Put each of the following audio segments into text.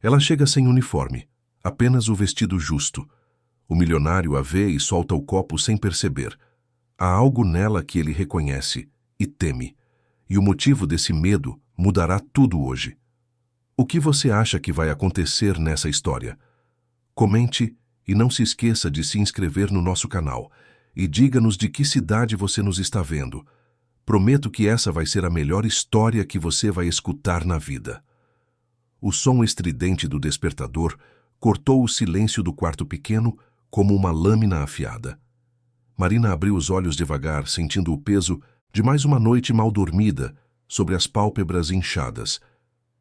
Ela chega sem uniforme, apenas o vestido justo. O milionário a vê e solta o copo sem perceber. Há algo nela que ele reconhece e teme. E o motivo desse medo mudará tudo hoje. O que você acha que vai acontecer nessa história? Comente e não se esqueça de se inscrever no nosso canal. E diga-nos de que cidade você nos está vendo. Prometo que essa vai ser a melhor história que você vai escutar na vida. O som estridente do despertador cortou o silêncio do quarto pequeno como uma lâmina afiada. Marina abriu os olhos devagar, sentindo o peso de mais uma noite mal dormida sobre as pálpebras inchadas.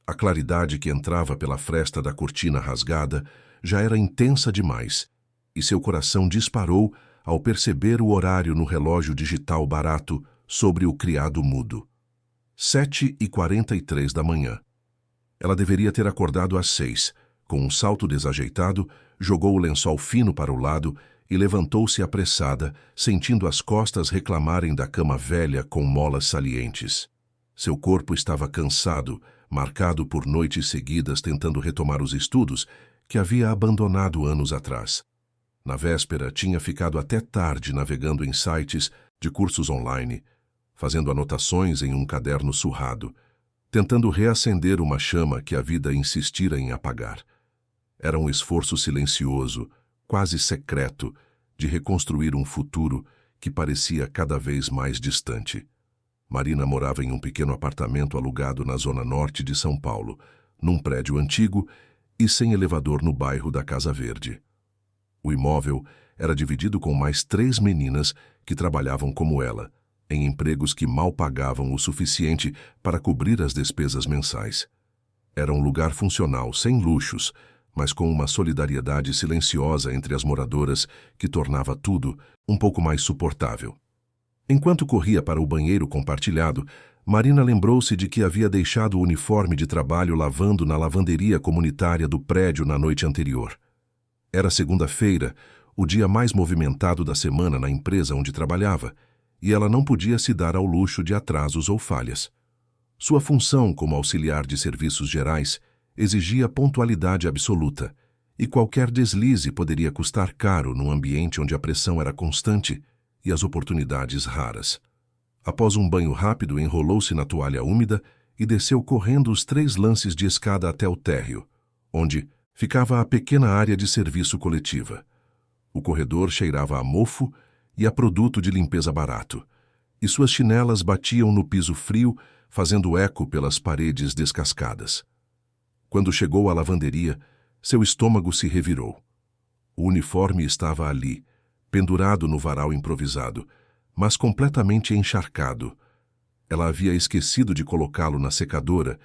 A claridade que entrava pela fresta da cortina rasgada já era intensa demais, e seu coração disparou ao perceber o horário no relógio digital barato sobre o criado mudo. 7h43 da manhã. Ela deveria ter acordado às 6. Com um salto desajeitado, jogou o lençol fino para o lado e levantou-se apressada, sentindo as costas reclamarem da cama velha com molas salientes. Seu corpo estava cansado, marcado por noites seguidas tentando retomar os estudos que havia abandonado anos atrás. Na véspera, tinha ficado até tarde navegando em sites de cursos online, fazendo anotações em um caderno surrado, tentando reacender uma chama que a vida insistira em apagar. Era um esforço silencioso, quase secreto, de reconstruir um futuro que parecia cada vez mais distante. Marina morava em um pequeno apartamento alugado na zona norte de São Paulo, num prédio antigo e sem elevador no bairro da Casa Verde. O imóvel era dividido com mais 3 meninas que trabalhavam como ela, em empregos que mal pagavam o suficiente para cobrir as despesas mensais. Era um lugar funcional, sem luxos, mas com uma solidariedade silenciosa entre as moradoras que tornava tudo um pouco mais suportável. Enquanto corria para o banheiro compartilhado, Marina lembrou-se de que havia deixado o uniforme de trabalho lavando na lavanderia comunitária do prédio na noite anterior. Era segunda-feira, o dia mais movimentado da semana na empresa onde trabalhava, e ela não podia se dar ao luxo de atrasos ou falhas. Sua função como auxiliar de serviços gerais exigia pontualidade absoluta, e qualquer deslize poderia custar caro num ambiente onde a pressão era constante e as oportunidades raras. Após um banho rápido, enrolou-se na toalha úmida e desceu correndo os 3 lances de escada até o térreo, onde ficava a pequena área de serviço coletiva. O corredor cheirava a mofo e a produto de limpeza barato, e suas chinelas batiam no piso frio, fazendo eco pelas paredes descascadas. Quando chegou à lavanderia, seu estômago se revirou. O uniforme estava ali, pendurado no varal improvisado, mas completamente encharcado. Ela havia esquecido de colocá-lo na secadora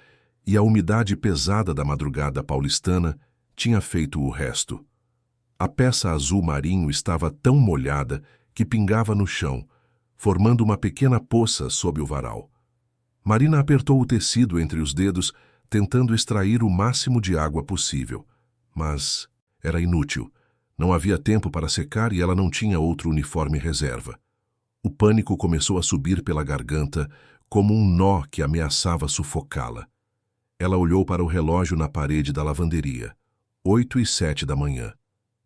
e a umidade pesada da madrugada paulistana tinha feito o resto. A peça azul marinho estava tão molhada que pingava no chão, formando uma pequena poça sob o varal. Marina apertou o tecido entre os dedos, tentando extrair o máximo de água possível. Mas era inútil. Não havia tempo para secar e ela não tinha outro uniforme reserva. O pânico começou a subir pela garganta como um nó que ameaçava sufocá-la. Ela olhou para o relógio na parede da lavanderia. 8h07 da manhã.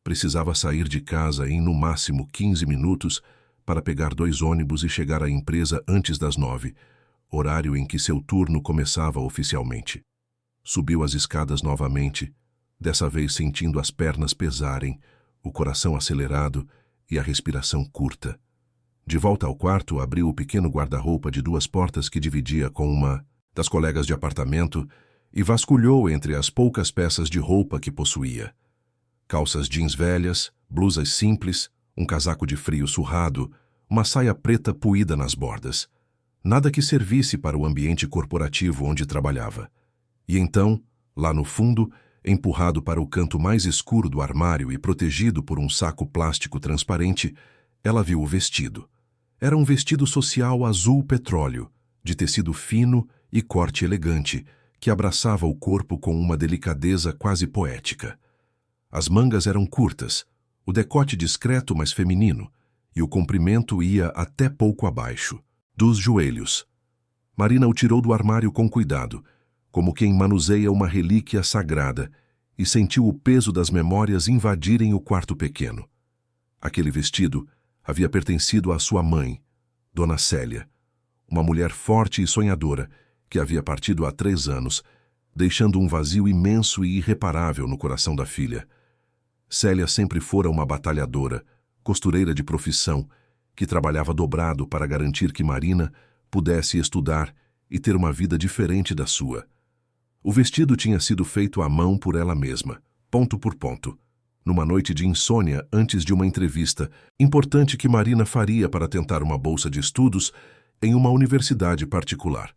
Precisava sair de casa em no máximo 15 minutos para pegar 2 ônibus e chegar à empresa antes das 9, horário em que seu turno começava oficialmente. Subiu as escadas novamente, dessa vez sentindo as pernas pesarem, o coração acelerado e a respiração curta. De volta ao quarto, abriu o pequeno guarda-roupa de 2 portas que dividia com uma das colegas de apartamento e vasculhou entre as poucas peças de roupa que possuía. Calças jeans velhas, blusas simples, um casaco de frio surrado, uma saia preta puída nas bordas. Nada que servisse para o ambiente corporativo onde trabalhava. E então, lá no fundo, empurrado para o canto mais escuro do armário e protegido por um saco plástico transparente, ela viu o vestido. Era um vestido social azul petróleo, de tecido fino e corte elegante, que abraçava o corpo com uma delicadeza quase poética. As mangas eram curtas, o decote discreto mas feminino, e o comprimento ia até pouco abaixo, dos joelhos. Marina o tirou do armário com cuidado, como quem manuseia uma relíquia sagrada, e sentiu o peso das memórias invadirem o quarto pequeno. Aquele vestido havia pertencido à sua mãe, Dona Célia, uma mulher forte e sonhadora que havia partido há 3 anos, deixando um vazio imenso e irreparável no coração da filha. Célia sempre fora uma batalhadora, costureira de profissão, que trabalhava dobrado para garantir que Marina pudesse estudar e ter uma vida diferente da sua. O vestido tinha sido feito à mão por ela mesma, ponto por ponto, numa noite de insônia antes de uma entrevista importante que Marina faria para tentar uma bolsa de estudos em uma universidade particular.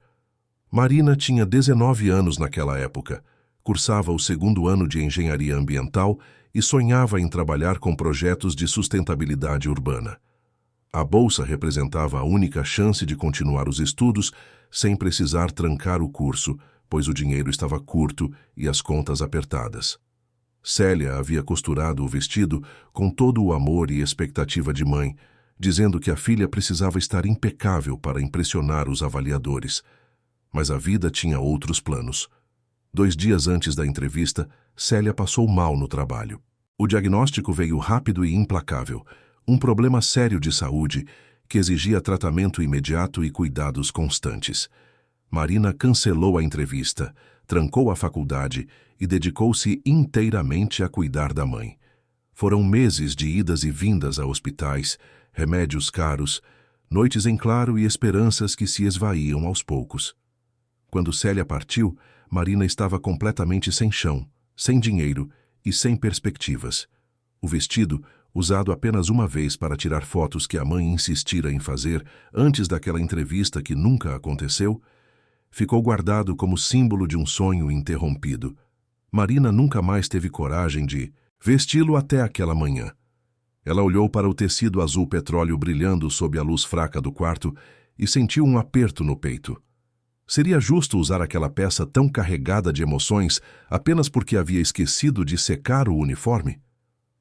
Marina tinha 19 anos naquela época, cursava o 2º ano de engenharia ambiental e sonhava em trabalhar com projetos de sustentabilidade urbana. A bolsa representava a única chance de continuar os estudos sem precisar trancar o curso, pois o dinheiro estava curto e as contas apertadas. Célia havia costurado o vestido com todo o amor e expectativa de mãe, dizendo que a filha precisava estar impecável para impressionar os avaliadores. Mas a vida tinha outros planos. 2 dias antes da entrevista, Célia passou mal no trabalho. O diagnóstico veio rápido e implacável, um problema sério de saúde que exigia tratamento imediato e cuidados constantes. Marina cancelou a entrevista, trancou a faculdade e dedicou-se inteiramente a cuidar da mãe. Foram meses de idas e vindas a hospitais, remédios caros, noites em claro e esperanças que se esvaíam aos poucos. Quando Célia partiu, Marina estava completamente sem chão, sem dinheiro e sem perspectivas. O vestido, usado apenas uma vez para tirar fotos que a mãe insistira em fazer antes daquela entrevista que nunca aconteceu, ficou guardado como símbolo de um sonho interrompido. Marina nunca mais teve coragem de vesti-lo até aquela manhã. Ela olhou para o tecido azul petróleo brilhando sob a luz fraca do quarto e sentiu um aperto no peito. Seria justo usar aquela peça tão carregada de emoções apenas porque havia esquecido de secar o uniforme?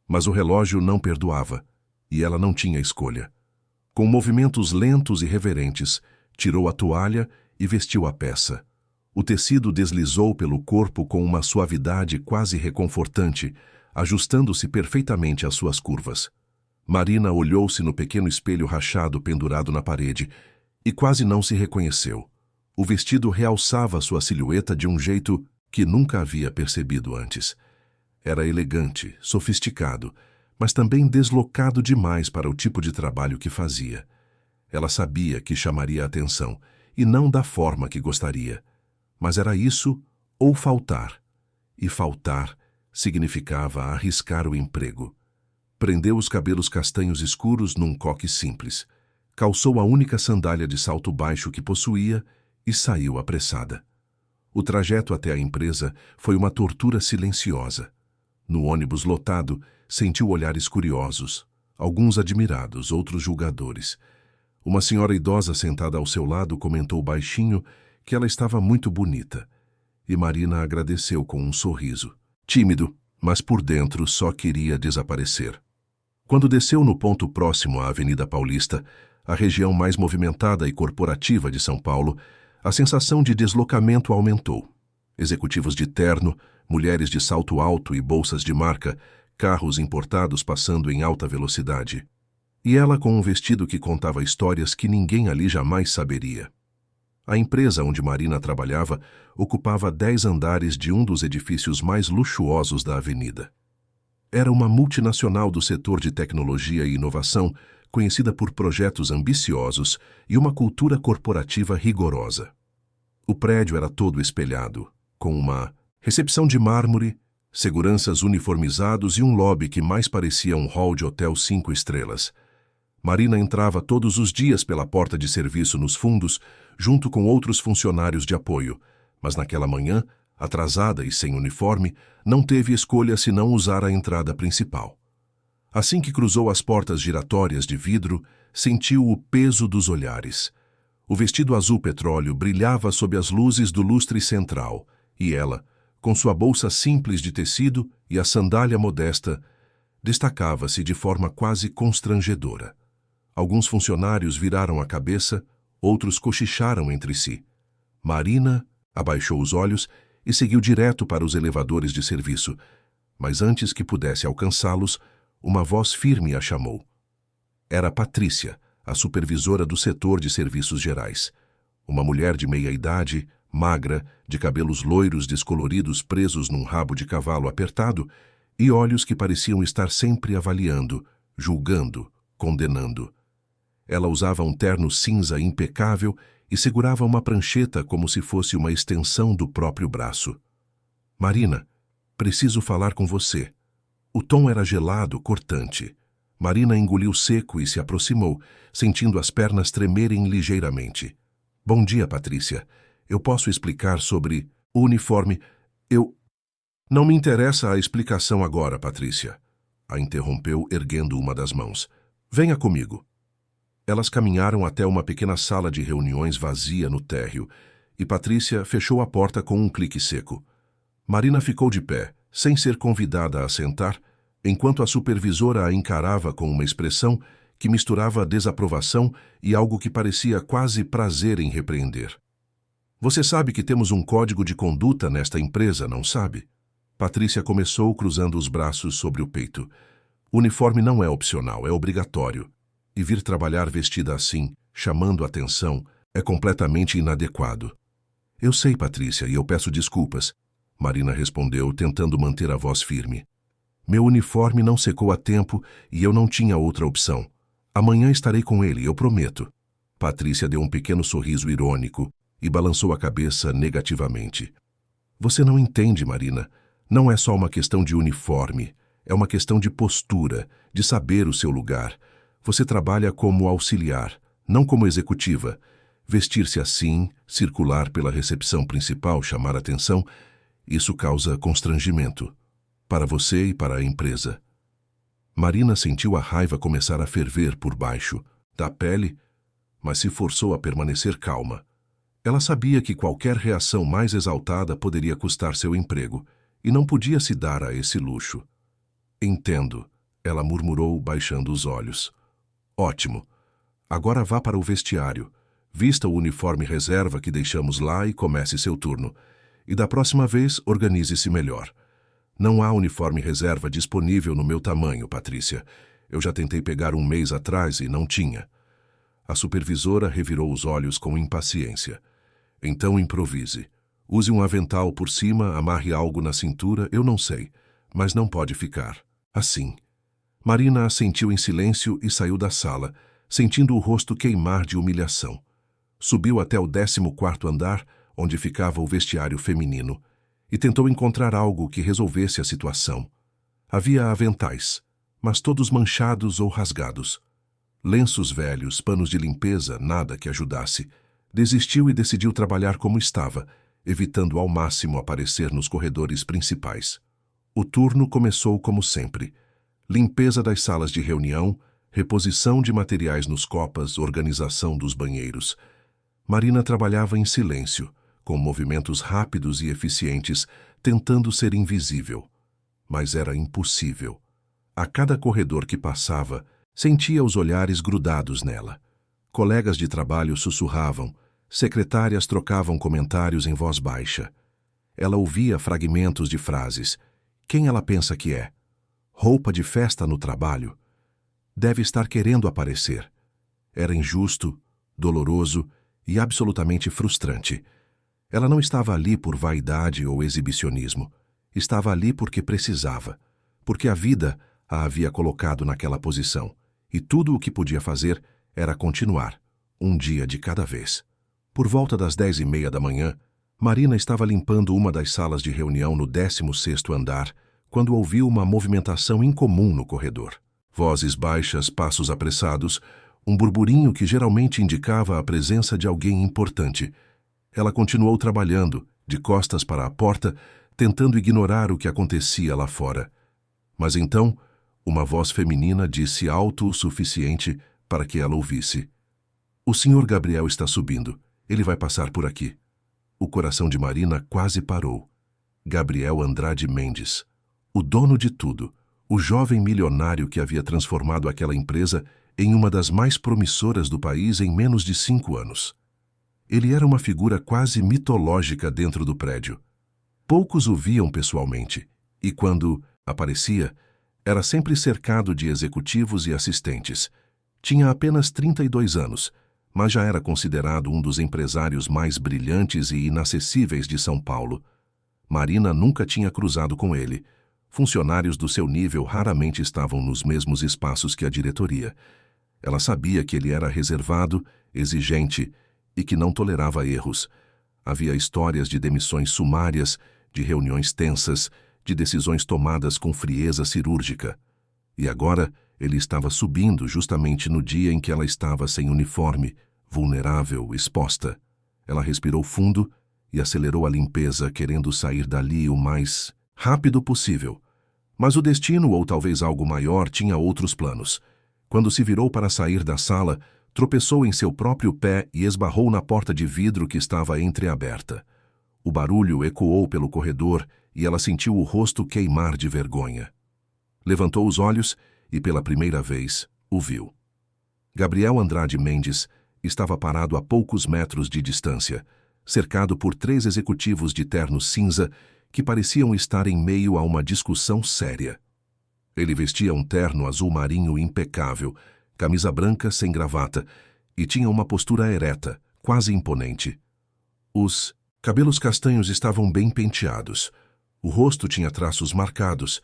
Mas o relógio não perdoava, e ela não tinha escolha. Com movimentos lentos e reverentes, tirou a toalha e vestiu a peça. O tecido deslizou pelo corpo com uma suavidade quase reconfortante, ajustando-se perfeitamente às suas curvas. Marina olhou-se no pequeno espelho rachado pendurado na parede e quase não se reconheceu. O vestido realçava sua silhueta de um jeito que nunca havia percebido antes. Era elegante, sofisticado, mas também deslocado demais para o tipo de trabalho que fazia. Ela sabia que chamaria a atenção, e não da forma que gostaria. Mas era isso ou faltar. E faltar significava arriscar o emprego. Prendeu os cabelos castanhos escuros num coque simples. Calçou a única sandália de salto baixo que possuía e saiu apressada. O trajeto até a empresa foi uma tortura silenciosa. No ônibus lotado, sentiu olhares curiosos, alguns admirados, outros julgadores. Uma senhora idosa sentada ao seu lado comentou baixinho que ela estava muito bonita, e Marina agradeceu com um sorriso, tímido, mas por dentro só queria desaparecer. Quando desceu no ponto próximo à Avenida Paulista, a região mais movimentada e corporativa de São Paulo, a sensação de deslocamento aumentou. Executivos de terno, mulheres de salto alto e bolsas de marca, carros importados passando em alta velocidade. E ela com um vestido que contava histórias que ninguém ali jamais saberia. A empresa onde Marina trabalhava ocupava 10 andares de um dos edifícios mais luxuosos da avenida. Era uma multinacional do setor de tecnologia e inovação, conhecida por projetos ambiciosos e uma cultura corporativa rigorosa. O prédio era todo espelhado, com uma recepção de mármore, seguranças uniformizados e um lobby que mais parecia um hall de hotel 5 estrelas. Marina entrava todos os dias pela porta de serviço nos fundos, junto com outros funcionários de apoio, mas naquela manhã, atrasada e sem uniforme, não teve escolha senão usar a entrada principal. Assim que cruzou as portas giratórias de vidro, sentiu o peso dos olhares. O vestido azul petróleo brilhava sob as luzes do lustre central, e ela, com sua bolsa simples de tecido e a sandália modesta, destacava-se de forma quase constrangedora. Alguns funcionários viraram a cabeça, outros cochicharam entre si. Marina abaixou os olhos e seguiu direto para os elevadores de serviço. Mas antes que pudesse alcançá-los, uma voz firme a chamou. Era Patrícia, a supervisora do setor de serviços gerais. Uma mulher de meia-idade, magra, de cabelos loiros descoloridos presos num rabo de cavalo apertado e olhos que pareciam estar sempre avaliando, julgando, condenando. Ela usava um terno cinza impecável e segurava uma prancheta como se fosse uma extensão do próprio braço. Marina, preciso falar com você. O tom era gelado, cortante. Marina engoliu seco e se aproximou, sentindo as pernas tremerem ligeiramente. Bom dia, Patrícia. Eu posso explicar sobre o uniforme? Não me interessa a explicação agora, Patrícia. A interrompeu, erguendo uma das mãos. Venha comigo. Elas caminharam até uma pequena sala de reuniões vazia no térreo, e Patrícia fechou a porta com um clique seco. Marina ficou de pé, sem ser convidada a sentar, enquanto a supervisora a encarava com uma expressão que misturava desaprovação e algo que parecia quase prazer em repreender. Você sabe que temos um código de conduta nesta empresa, não sabe? Patrícia começou cruzando os braços sobre o peito. O uniforme não é opcional, é obrigatório. E vir trabalhar vestida assim, chamando atenção, é completamente inadequado. Eu sei, Patrícia, e eu peço desculpas. Marina respondeu, tentando manter a voz firme. Meu uniforme não secou a tempo e eu não tinha outra opção. Amanhã estarei com ele, eu prometo. Patrícia deu um pequeno sorriso irônico e balançou a cabeça negativamente. Você não entende, Marina. Não é só uma questão de uniforme. É uma questão de postura, de saber o seu lugar. Você trabalha como auxiliar, não como executiva. Vestir-se assim, circular pela recepção principal, chamar atenção, isso causa constrangimento. Para você e para a empresa. Marina sentiu a raiva começar a ferver por baixo da pele, mas se forçou a permanecer calma. Ela sabia que qualquer reação mais exaltada poderia custar seu emprego, e não podia se dar a esse luxo. Entendo, ela murmurou, baixando os olhos. Ótimo. Agora vá para o vestiário. Vista o uniforme reserva que deixamos lá e comece seu turno. E da próxima vez, organize-se melhor. Não há uniforme reserva disponível no meu tamanho, Patrícia. Eu já tentei pegar um mês atrás e não tinha. A supervisora revirou os olhos com impaciência. Então improvise. Use um avental por cima, amarre algo na cintura, eu não sei. Mas não pode ficar assim. Marina assentiu em silêncio e saiu da sala, sentindo o rosto queimar de humilhação. Subiu até o 14º andar, onde ficava o vestiário feminino, e tentou encontrar algo que resolvesse a situação. Havia aventais, mas todos manchados ou rasgados. Lenços velhos, panos de limpeza, nada que ajudasse. Desistiu e decidiu trabalhar como estava, evitando ao máximo aparecer nos corredores principais. O turno começou como sempre. Limpeza das salas de reunião, reposição de materiais nos copas, organização dos banheiros. Marina trabalhava em silêncio, com movimentos rápidos e eficientes, tentando ser invisível. Mas era impossível. A cada corredor que passava, sentia os olhares grudados nela. Colegas de trabalho sussurravam, secretárias trocavam comentários em voz baixa. Ela ouvia fragmentos de frases. Quem ela pensa que é? Roupa de festa no trabalho? Deve estar querendo aparecer. Era injusto, doloroso e absolutamente frustrante. Ela não estava ali por vaidade ou exibicionismo. Estava ali porque precisava, porque a vida a havia colocado naquela posição, e tudo o que podia fazer era continuar, um dia de cada vez. Por volta das 10h30 da manhã, Marina estava limpando uma das salas de reunião no 16º andar, quando ouviu uma movimentação incomum no corredor. Vozes baixas, passos apressados, um burburinho que geralmente indicava a presença de alguém importante. Ela continuou trabalhando, de costas para a porta, tentando ignorar o que acontecia lá fora. Mas então, uma voz feminina disse alto o suficiente para que ela ouvisse. O Sr. Gabriel está subindo. Ele vai passar por aqui. O coração de Marina quase parou. Gabriel Andrade Mendes. O dono de tudo, o jovem milionário que havia transformado aquela empresa em uma das mais promissoras do país em menos de 5 anos. Ele era uma figura quase mitológica dentro do prédio. Poucos o viam pessoalmente, e quando aparecia, era sempre cercado de executivos e assistentes. Tinha apenas 32 anos, mas já era considerado um dos empresários mais brilhantes e inacessíveis de São Paulo. Marina nunca tinha cruzado com ele. Funcionários do seu nível raramente estavam nos mesmos espaços que a diretoria. Ela sabia que ele era reservado, exigente e que não tolerava erros. Havia histórias de demissões sumárias, de reuniões tensas, de decisões tomadas com frieza cirúrgica. E agora ele estava subindo justamente no dia em que ela estava sem uniforme, vulnerável, exposta. Ela respirou fundo e acelerou a limpeza, querendo sair dali o mais rápido possível. Mas o destino, ou talvez algo maior, tinha outros planos. Quando se virou para sair da sala, tropeçou em seu próprio pé e esbarrou na porta de vidro que estava entreaberta. O barulho ecoou pelo corredor e ela sentiu o rosto queimar de vergonha. Levantou os olhos e, pela primeira vez, o viu. Gabriel Andrade Mendes estava parado a poucos metros de distância, cercado por 3 executivos de terno cinza que pareciam estar em meio a uma discussão séria. Ele vestia um terno azul marinho impecável, camisa branca sem gravata, e tinha uma postura ereta, quase imponente. Os cabelos castanhos estavam bem penteados, o rosto tinha traços marcados,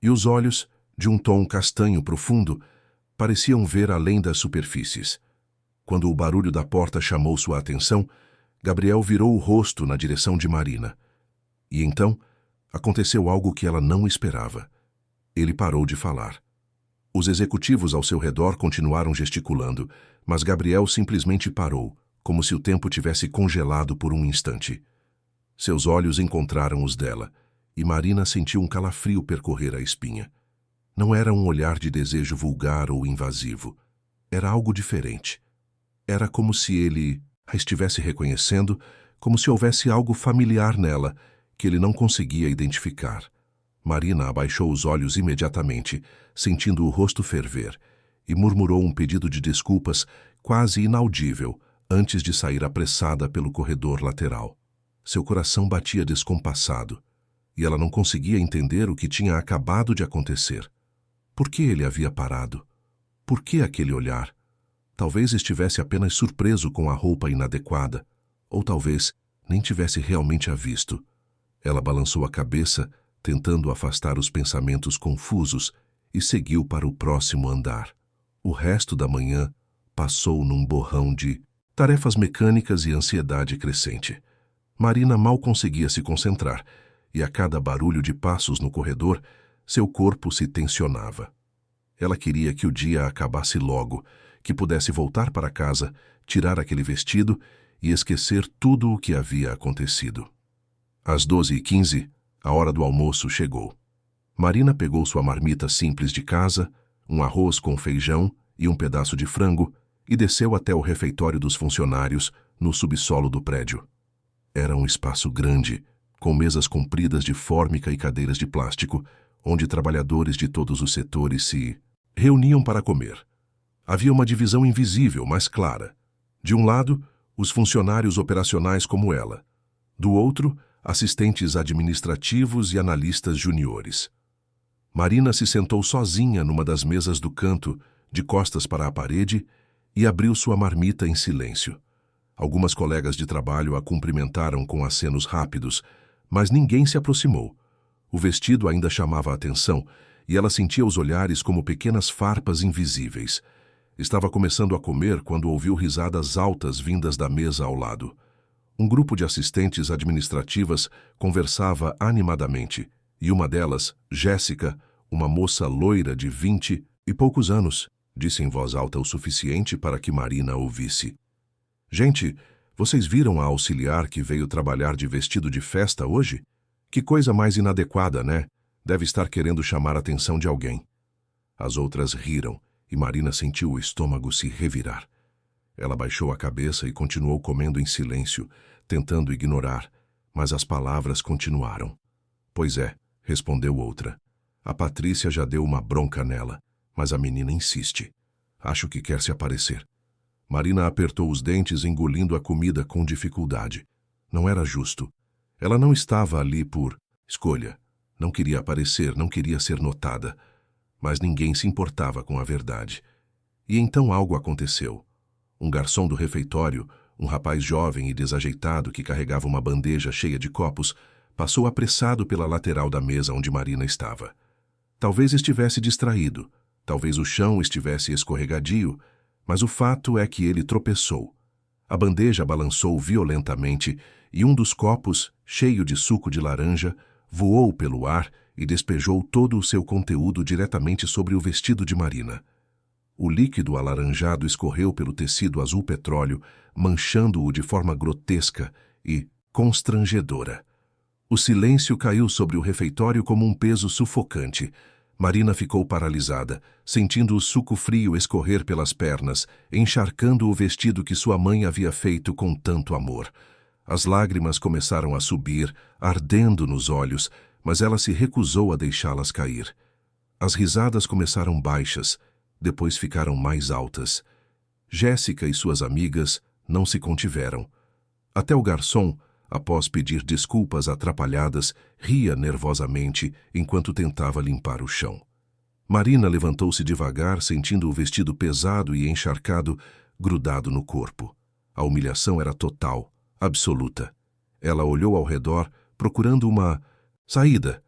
e os olhos, de um tom castanho profundo, pareciam ver além das superfícies. Quando o barulho da porta chamou sua atenção, Gabriel virou o rosto na direção de Marina. E então, aconteceu algo que ela não esperava. Ele parou de falar. Os executivos ao seu redor continuaram gesticulando, mas Gabriel simplesmente parou, como se o tempo tivesse congelado por um instante. Seus olhos encontraram os dela, e Marina sentiu um calafrio percorrer a espinha. Não era um olhar de desejo vulgar ou invasivo. Era algo diferente. Era como se ele a estivesse reconhecendo, como se houvesse algo familiar nela, que ele não conseguia identificar. Marina abaixou os olhos imediatamente, sentindo o rosto ferver, e murmurou um pedido de desculpas quase inaudível antes de sair apressada pelo corredor lateral. Seu coração batia descompassado, e ela não conseguia entender o que tinha acabado de acontecer. Por que ele havia parado? Por que aquele olhar? Talvez estivesse apenas surpreso com a roupa inadequada, ou talvez nem tivesse realmente a visto. Ela balançou a cabeça, tentando afastar os pensamentos confusos, e seguiu para o próximo andar. O resto da manhã passou num borrão de tarefas mecânicas e ansiedade crescente. Marina mal conseguia se concentrar, e a cada barulho de passos no corredor, seu corpo se tensionava. Ela queria que o dia acabasse logo, que pudesse voltar para casa, tirar aquele vestido e esquecer tudo o que havia acontecido. Às 12h15, a hora do almoço chegou. Marina pegou sua marmita simples de casa, um arroz com feijão e um pedaço de frango, e desceu até o refeitório dos funcionários, no subsolo do prédio. Era um espaço grande, com mesas compridas de fórmica e cadeiras de plástico, onde trabalhadores de todos os setores se reuniam para comer. Havia uma divisão invisível, mas clara. De um lado, os funcionários operacionais como ela. Do outro, assistentes administrativos e analistas juniores. Marina se sentou sozinha numa das mesas do canto, de costas para a parede, e abriu sua marmita em silêncio. Algumas colegas de trabalho a cumprimentaram com acenos rápidos, mas ninguém se aproximou. O vestido ainda chamava a atenção, e ela sentia os olhares como pequenas farpas invisíveis. Estava começando a comer quando ouviu risadas altas vindas da mesa ao lado. Um grupo de assistentes administrativas conversava animadamente, e uma delas, Jéssica, uma moça loira de 20 e poucos anos, disse em voz alta o suficiente para que Marina ouvisse. Gente, vocês viram a auxiliar que veio trabalhar de vestido de festa hoje? Que coisa mais inadequada, né? Deve estar querendo chamar a atenção de alguém. As outras riram, e Marina sentiu o estômago se revirar. Ela baixou a cabeça e continuou comendo em silêncio, tentando ignorar, mas as palavras continuaram. Pois é, respondeu outra. A Patrícia já deu uma bronca nela, mas a menina insiste. Acho que quer se aparecer. Marina apertou os dentes, engolindo a comida com dificuldade. Não era justo. Ela não estava ali por escolha. Não queria aparecer, não queria ser notada. Mas ninguém se importava com a verdade. E então algo aconteceu. Um garçom do refeitório, um rapaz jovem e desajeitado que carregava uma bandeja cheia de copos, passou apressado pela lateral da mesa onde Marina estava. Talvez estivesse distraído, talvez o chão estivesse escorregadio, mas o fato é que ele tropeçou. A bandeja balançou violentamente e um dos copos, cheio de suco de laranja, voou pelo ar e despejou todo o seu conteúdo diretamente sobre o vestido de Marina. O líquido alaranjado escorreu pelo tecido azul petróleo, manchando-o de forma grotesca e constrangedora. O silêncio caiu sobre o refeitório como um peso sufocante. Marina ficou paralisada, sentindo o suco frio escorrer pelas pernas, encharcando o vestido que sua mãe havia feito com tanto amor. As lágrimas começaram a subir, ardendo nos olhos, mas ela se recusou a deixá-las cair. As risadas começaram baixas, depois ficaram mais altas. Jéssica e suas amigas não se contiveram. Até o garçom, após pedir desculpas atrapalhadas, ria nervosamente enquanto tentava limpar o chão. Marina levantou-se devagar, sentindo o vestido pesado e encharcado, grudado no corpo. A humilhação era total, absoluta. Ela olhou ao redor, procurando uma saída,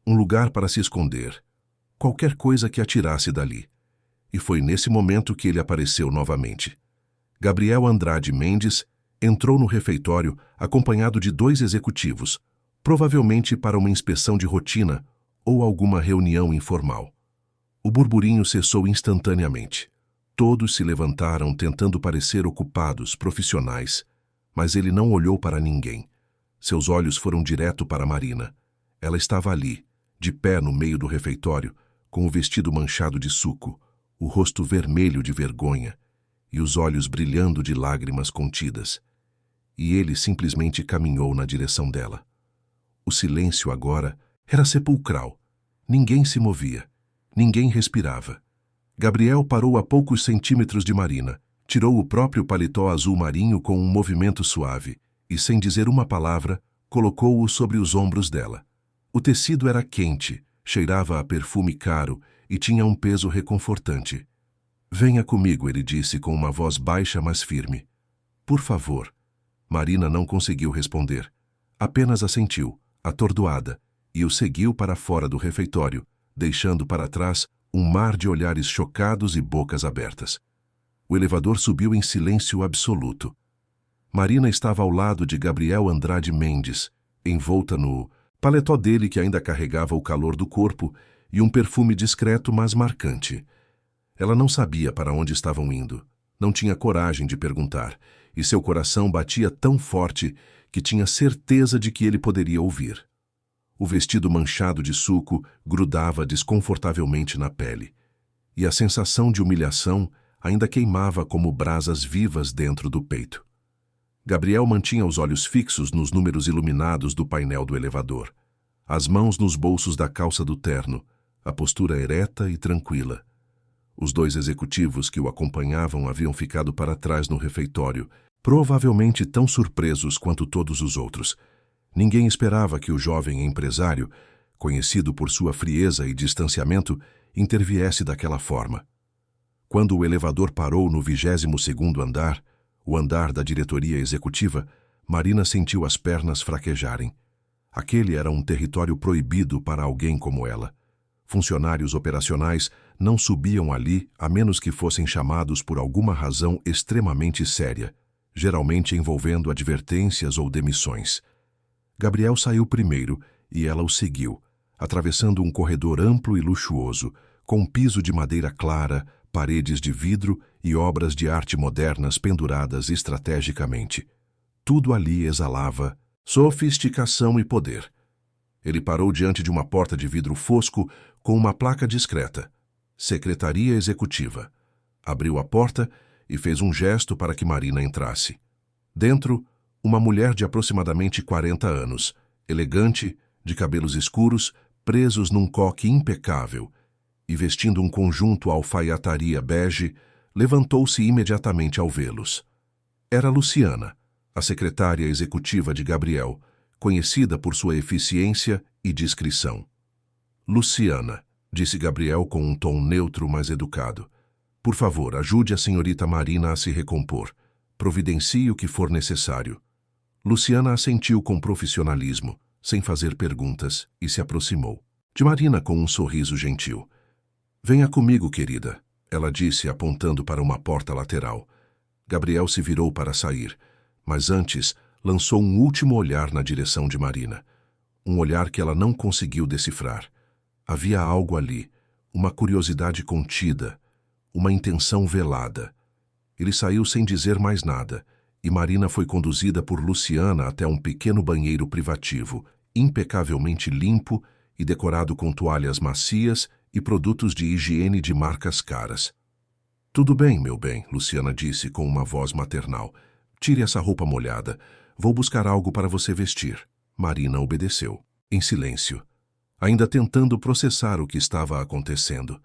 um lugar para se esconder, qualquer coisa que a tirasse dali. E foi nesse momento que ele apareceu novamente. Gabriel Andrade Mendes entrou no refeitório acompanhado de 2 executivos, provavelmente para uma inspeção de rotina ou alguma reunião informal. O burburinho cessou instantaneamente. Todos se levantaram tentando parecer ocupados, profissionais, mas ele não olhou para ninguém. Seus olhos foram direto para Marina. Ela estava ali, de pé no meio do refeitório, com o vestido manchado de suco, o rosto vermelho de vergonha e os olhos brilhando de lágrimas contidas. E ele simplesmente caminhou na direção dela. O silêncio agora era sepulcral. Ninguém se movia. Ninguém respirava. Gabriel parou a poucos centímetros de Marina, tirou o próprio paletó azul marinho com um movimento suave e, sem dizer uma palavra, colocou-o sobre os ombros dela. O tecido era quente, cheirava a perfume caro e tinha um peso reconfortante. "Venha comigo", ele disse com uma voz baixa mas firme. "Por favor." Marina não conseguiu responder. Apenas assentiu, atordoada, e o seguiu para fora do refeitório, deixando para trás um mar de olhares chocados e bocas abertas. O elevador subiu em silêncio absoluto. Marina estava ao lado de Gabriel Andrade Mendes, envolta no paletó dele que ainda carregava o calor do corpo e um perfume discreto mas marcante. Ela não sabia para onde estavam indo, não tinha coragem de perguntar, e seu coração batia tão forte que tinha certeza de que ele poderia ouvir. O vestido manchado de suco grudava desconfortavelmente na pele, e a sensação de humilhação ainda queimava como brasas vivas dentro do peito. Gabriel mantinha os olhos fixos nos números iluminados do painel do elevador, as mãos nos bolsos da calça do terno, a postura ereta e tranquila. Os 2 executivos que o acompanhavam haviam ficado para trás no refeitório, provavelmente tão surpresos quanto todos os outros. Ninguém esperava que o jovem empresário, conhecido por sua frieza e distanciamento, interviesse daquela forma. Quando o elevador parou no 22º andar, o andar da diretoria executiva, Marina sentiu as pernas fraquejarem. Aquele era um território proibido para alguém como ela. Funcionários operacionais não subiam ali a menos que fossem chamados por alguma razão extremamente séria, geralmente envolvendo advertências ou demissões. Gabriel saiu primeiro e ela o seguiu, atravessando um corredor amplo e luxuoso, com um piso de madeira clara, paredes de vidro e obras de arte modernas penduradas estrategicamente. Tudo ali exalava sofisticação e poder. Ele parou diante de uma porta de vidro fosco com uma placa discreta: Secretaria Executiva. Abriu a porta e fez um gesto para que Marina entrasse. Dentro, uma mulher de aproximadamente 40 anos, elegante, de cabelos escuros, presos num coque impecável, e vestindo um conjunto alfaiataria bege, levantou-se imediatamente ao vê-los. Era Luciana, a secretária executiva de Gabriel, conhecida por sua eficiência e discrição. Luciana, disse Gabriel com um tom neutro, mas educado. Por favor, ajude a senhorita Marina a se recompor. Providencie o que for necessário. Luciana assentiu com profissionalismo, sem fazer perguntas, e se aproximou de Marina com um sorriso gentil. Venha comigo, querida, ela disse, apontando para uma porta lateral. Gabriel se virou para sair, mas antes lançou um último olhar na direção de Marina. Um olhar que ela não conseguiu decifrar. Havia algo ali, uma curiosidade contida, uma intenção velada. Ele saiu sem dizer mais nada, e Marina foi conduzida por Luciana até um pequeno banheiro privativo, impecavelmente limpo e decorado com toalhas macias e produtos de higiene de marcas caras. Tudo bem, meu bem, Luciana disse com uma voz maternal. Tire essa roupa molhada. Vou buscar algo para você vestir. Marina obedeceu, em silêncio, ainda tentando processar o que estava acontecendo.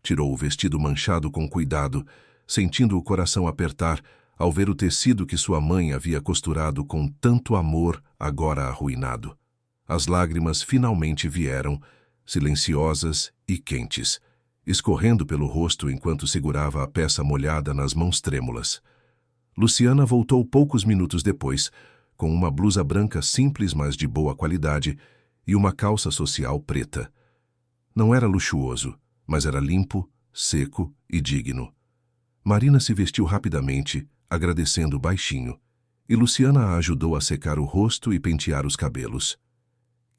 Tirou o vestido manchado com cuidado, sentindo o coração apertar ao ver o tecido que sua mãe havia costurado com tanto amor, agora arruinado. As lágrimas finalmente vieram, silenciosas e quentes, escorrendo pelo rosto enquanto segurava a peça molhada nas mãos trêmulas. Luciana voltou poucos minutos depois, com uma blusa branca simples, mas de boa qualidade, e uma calça social preta. Não era luxuoso, mas era limpo, seco e digno. Marina se vestiu rapidamente, agradecendo baixinho, e Luciana a ajudou a secar o rosto e pentear os cabelos.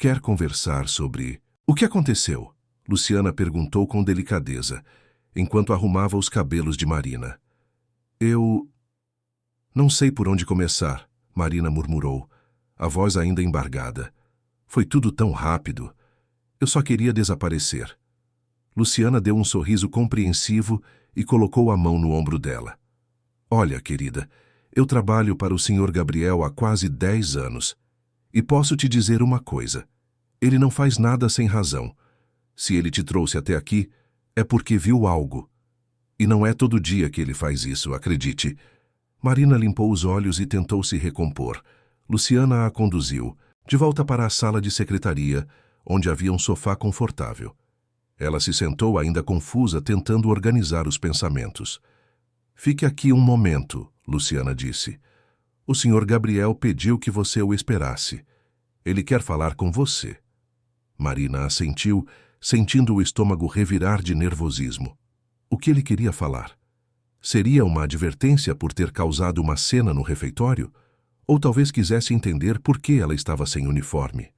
Quer conversar sobre... O que aconteceu? Luciana perguntou com delicadeza, enquanto arrumava os cabelos de Marina. Eu... Não sei por onde começar, Marina murmurou, a voz ainda embargada. Foi tudo tão rápido. Eu só queria desaparecer. Luciana deu um sorriso compreensivo e colocou a mão no ombro dela. Olha, querida, eu trabalho para o Sr. Gabriel há quase 10 anos. E posso te dizer uma coisa. Ele não faz nada sem razão. Se ele te trouxe até aqui, é porque viu algo. E não é todo dia que ele faz isso, acredite. Marina limpou os olhos e tentou se recompor. Luciana a conduziu, de volta para a sala de secretaria, onde havia um sofá confortável. Ela se sentou ainda confusa, tentando organizar os pensamentos. Fique aqui um momento, Luciana disse. O Sr. Gabriel pediu que você o esperasse. Ele quer falar com você. Marina assentiu, sentindo o estômago revirar de nervosismo. O que ele queria falar? Seria uma advertência por ter causado uma cena no refeitório? Ou talvez quisesse entender por que ela estava sem uniforme?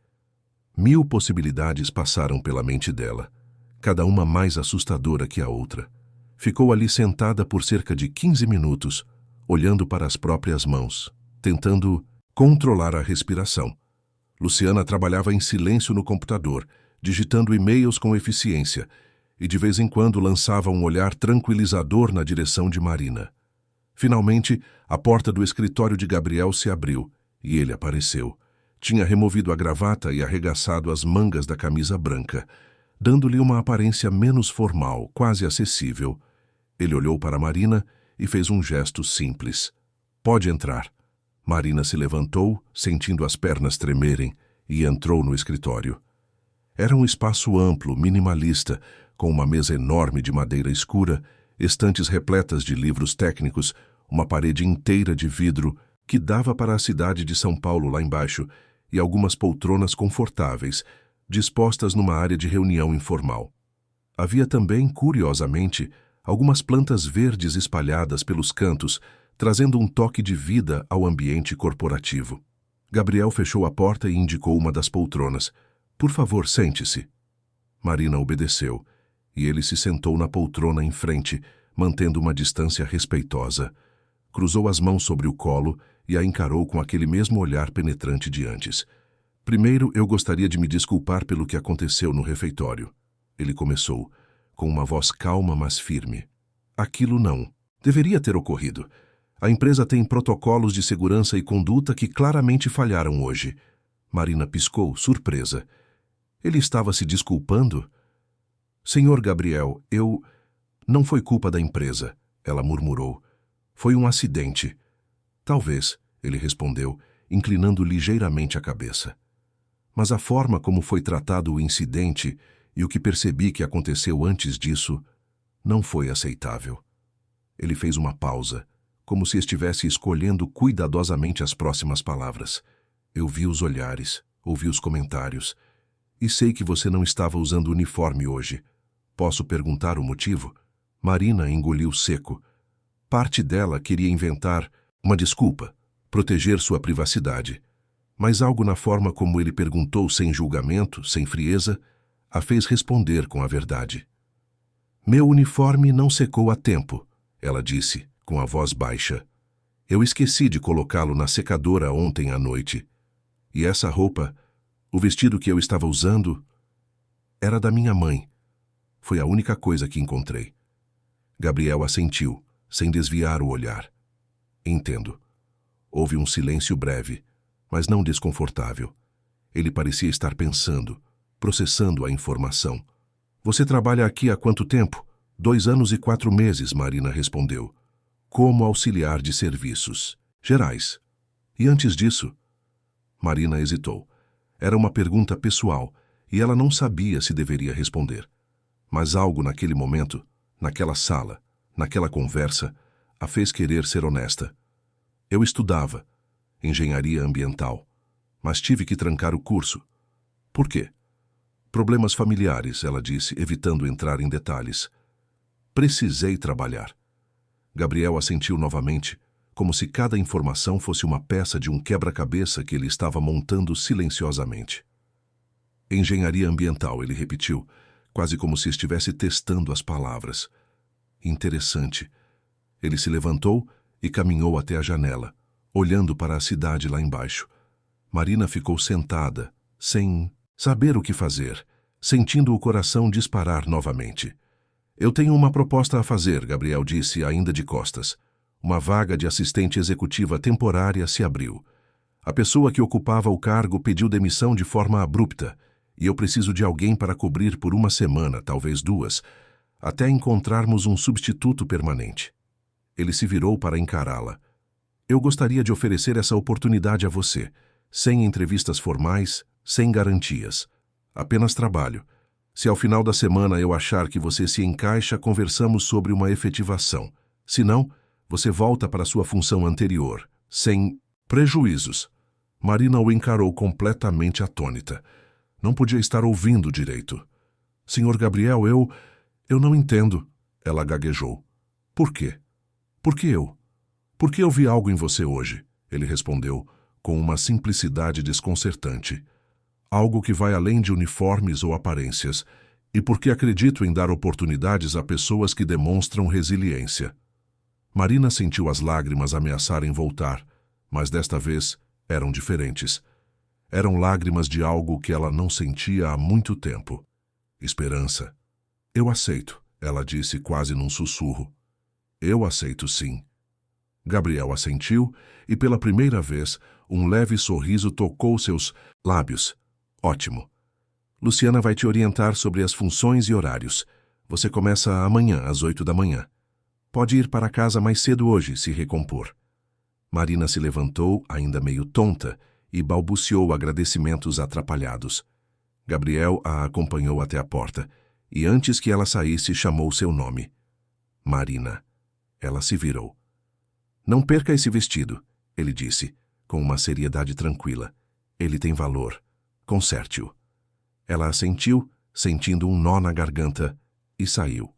1000 possibilidades passaram pela mente dela, cada uma mais assustadora que a outra. Ficou ali sentada por cerca de 15 minutos, olhando para as próprias mãos, tentando controlar a respiração. Luciana trabalhava em silêncio no computador, digitando e-mails com eficiência, e de vez em quando lançava um olhar tranquilizador na direção de Marina. Finalmente, a porta do escritório de Gabriel se abriu, e ele apareceu. Tinha removido a gravata e arregaçado as mangas da camisa branca, dando-lhe uma aparência menos formal, quase acessível. Ele olhou para Marina e fez um gesto simples. Pode entrar. Marina se levantou, sentindo as pernas tremerem, e entrou no escritório. Era um espaço amplo, minimalista, com uma mesa enorme de madeira escura, estantes repletas de livros técnicos, uma parede inteira de vidro que dava para a cidade de São Paulo lá embaixo e algumas poltronas confortáveis, dispostas numa área de reunião informal. Havia também, curiosamente, algumas plantas verdes espalhadas pelos cantos, trazendo um toque de vida ao ambiente corporativo. Gabriel fechou a porta e indicou uma das poltronas. Por favor, sente-se. Marina obedeceu, e ele se sentou na poltrona em frente, mantendo uma distância respeitosa. Cruzou as mãos sobre o colo e a encarou com aquele mesmo olhar penetrante de antes. Primeiro, eu gostaria de me desculpar pelo que aconteceu no refeitório. Ele começou, com uma voz calma, mas firme. Aquilo não deveria ter ocorrido. A empresa tem protocolos de segurança e conduta que claramente falharam hoje. Marina piscou, surpresa. Ele estava se desculpando? Senhor Gabriel, Não foi culpa da empresa, ela murmurou. Foi um acidente. Talvez, ele respondeu, inclinando ligeiramente a cabeça. Mas a forma como foi tratado o incidente e o que percebi que aconteceu antes disso não foi aceitável. Ele fez uma pausa, como se estivesse escolhendo cuidadosamente as próximas palavras. Eu vi os olhares, ouvi os comentários, e sei que você não estava usando uniforme hoje. Posso perguntar o motivo? Marina engoliu seco. Parte dela queria inventar uma desculpa, proteger sua privacidade. Mas algo na forma como ele perguntou sem julgamento, sem frieza, a fez responder com a verdade. Meu uniforme não secou a tempo, ela disse, com a voz baixa. Eu esqueci de colocá-lo na secadora ontem à noite. E essa roupa, o vestido que eu estava usando, era da minha mãe. Foi a única coisa que encontrei. Gabriel assentiu, sem desviar o olhar. Entendo. Houve um silêncio breve, mas não desconfortável. Ele parecia estar pensando, processando a informação. Você trabalha aqui há quanto tempo? 2 anos e 4 meses, Marina respondeu. Como auxiliar de serviços gerais. E antes disso? Marina hesitou. Era uma pergunta pessoal e ela não sabia se deveria responder. Mas algo naquele momento, naquela sala, naquela conversa, a fez querer ser honesta. Eu estudava engenharia ambiental, mas tive que trancar o curso. Por quê? Problemas familiares, ela disse, evitando entrar em detalhes. Precisei trabalhar. Gabriel assentiu novamente, como se cada informação fosse uma peça de um quebra-cabeça que ele estava montando silenciosamente. Engenharia ambiental, ele repetiu, quase como se estivesse testando as palavras. Interessante. Ele se levantou e caminhou até a janela, olhando para a cidade lá embaixo. Marina ficou sentada, sem saber o que fazer, sentindo o coração disparar novamente. Eu tenho uma proposta a fazer, Gabriel disse, ainda de costas. Uma vaga de assistente executiva temporária se abriu. A pessoa que ocupava o cargo pediu demissão de forma abrupta, e eu preciso de alguém para cobrir por 1 semana, talvez 2, até encontrarmos um substituto permanente. Ele se virou para encará-la. Eu gostaria de oferecer essa oportunidade a você, sem entrevistas formais, sem garantias. Apenas trabalho. Se ao final da semana eu achar que você se encaixa, conversamos sobre uma efetivação. Se não, você volta para sua função anterior, sem prejuízos. Marina o encarou completamente atônita. Não podia estar ouvindo direito. Senhor Gabriel, eu não entendo, ela gaguejou. Por quê? Por que eu? Porque eu vi algo em você hoje, ele respondeu, com uma simplicidade desconcertante. Algo que vai além de uniformes ou aparências, e porque acredito em dar oportunidades a pessoas que demonstram resiliência. Marina sentiu as lágrimas ameaçarem voltar, mas desta vez eram diferentes. Eram lágrimas de algo que ela não sentia há muito tempo. Esperança. Eu aceito, ela disse quase num sussurro. Eu aceito sim. Gabriel assentiu e pela primeira vez um leve sorriso tocou seus lábios. Ótimo. Luciana vai te orientar sobre as funções e horários. Você começa amanhã, às 8 da manhã. Pode ir para casa mais cedo hoje, se recompor. Marina se levantou, ainda meio tonta, e balbuciou agradecimentos atrapalhados. Gabriel a acompanhou até a porta, e antes que ela saísse, chamou seu nome. Marina. Ela se virou. Não perca esse vestido, ele disse, com uma seriedade tranquila. Ele tem valor. Conserte-o. Ela assentiu, sentindo um nó na garganta, e saiu.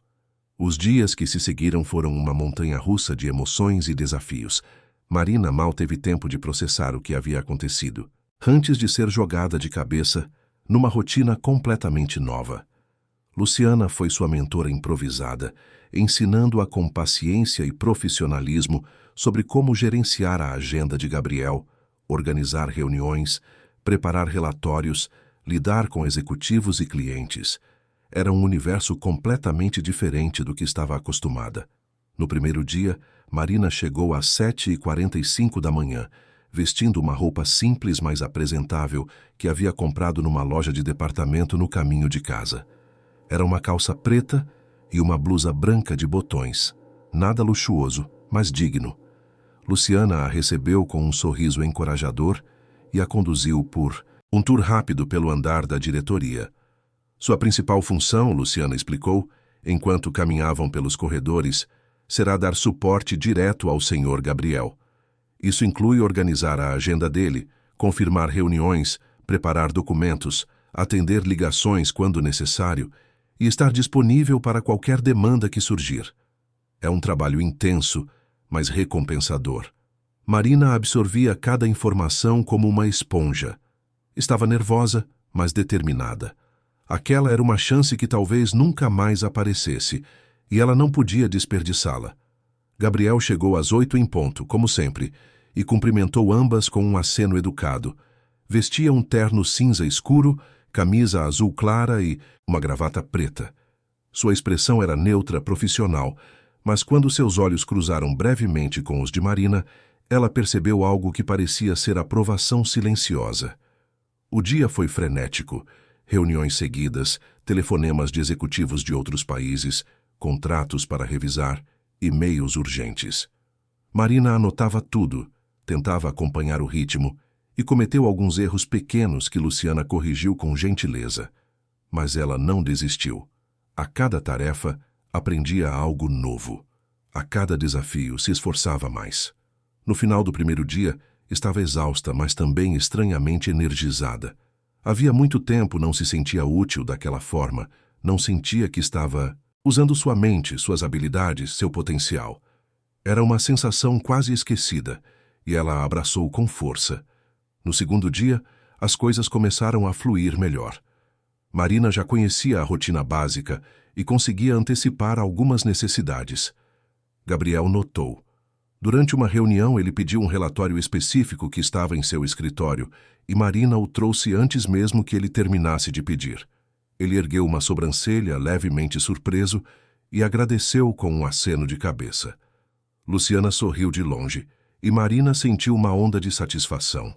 Os dias que se seguiram foram uma montanha-russa de emoções e desafios. Marina mal teve tempo de processar o que havia acontecido, antes de ser jogada de cabeça numa rotina completamente nova. Luciana foi sua mentora improvisada, ensinando-a com paciência e profissionalismo sobre como gerenciar a agenda de Gabriel, organizar reuniões, preparar relatórios, lidar com executivos e clientes. Era um universo completamente diferente do que estava acostumada. No primeiro dia, Marina chegou às 7h45 da manhã, vestindo uma roupa simples, mas apresentável, que havia comprado numa loja de departamento no caminho de casa. Era uma calça preta e uma blusa branca de botões. Nada luxuoso, mas digno. Luciana a recebeu com um sorriso encorajador e a conduziu por um tour rápido pelo andar da diretoria. Sua principal função, Luciana explicou, enquanto caminhavam pelos corredores, será dar suporte direto ao Sr. Gabriel. Isso inclui organizar a agenda dele, confirmar reuniões, preparar documentos, atender ligações quando necessário e estar disponível para qualquer demanda que surgir. É um trabalho intenso, mas recompensador. Marina absorvia cada informação como uma esponja. Estava nervosa, mas determinada. Aquela era uma chance que talvez nunca mais aparecesse, e ela não podia desperdiçá-la. Gabriel chegou às 8 em ponto, como sempre, e cumprimentou ambas com um aceno educado. Vestia um terno cinza escuro, camisa azul clara e uma gravata preta. Sua expressão era neutra, profissional, mas quando seus olhos cruzaram brevemente com os de Marina, ela percebeu algo que parecia ser aprovação silenciosa. O dia foi frenético. Reuniões seguidas, telefonemas de executivos de outros países, contratos para revisar, e-mails urgentes. Marina anotava tudo, tentava acompanhar o ritmo e cometeu alguns erros pequenos que Luciana corrigiu com gentileza. Mas ela não desistiu. A cada tarefa, aprendia algo novo. A cada desafio, se esforçava mais. No final do primeiro dia, estava exausta, mas também estranhamente energizada. Havia muito tempo não se sentia útil daquela forma, não sentia que estava usando sua mente, suas habilidades, seu potencial. Era uma sensação quase esquecida, e ela a abraçou com força. No segundo dia, as coisas começaram a fluir melhor. Marina já conhecia a rotina básica e conseguia antecipar algumas necessidades. Gabriel notou. Durante uma reunião, ele pediu um relatório específico que estava em seu escritório, e Marina o trouxe antes mesmo que ele terminasse de pedir. Ele ergueu uma sobrancelha, levemente surpreso, e agradeceu com um aceno de cabeça. Luciana sorriu de longe, e Marina sentiu uma onda de satisfação.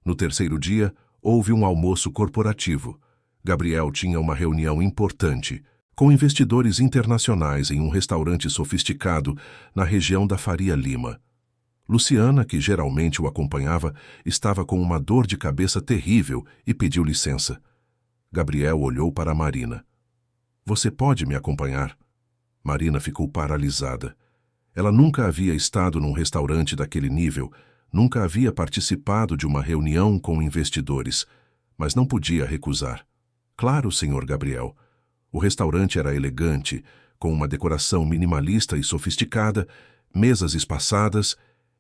No terceiro dia, houve um almoço corporativo. Gabriel tinha uma reunião importante, com investidores internacionais em um restaurante sofisticado na região da Faria Lima. Luciana, que geralmente o acompanhava, estava com uma dor de cabeça terrível e pediu licença. Gabriel olhou para Marina. "Você pode me acompanhar?" Marina ficou paralisada. Ela nunca havia estado num restaurante daquele nível, nunca havia participado de uma reunião com investidores, mas não podia recusar. "Claro, Sr. Gabriel." O restaurante era elegante, com uma decoração minimalista e sofisticada, mesas espaçadas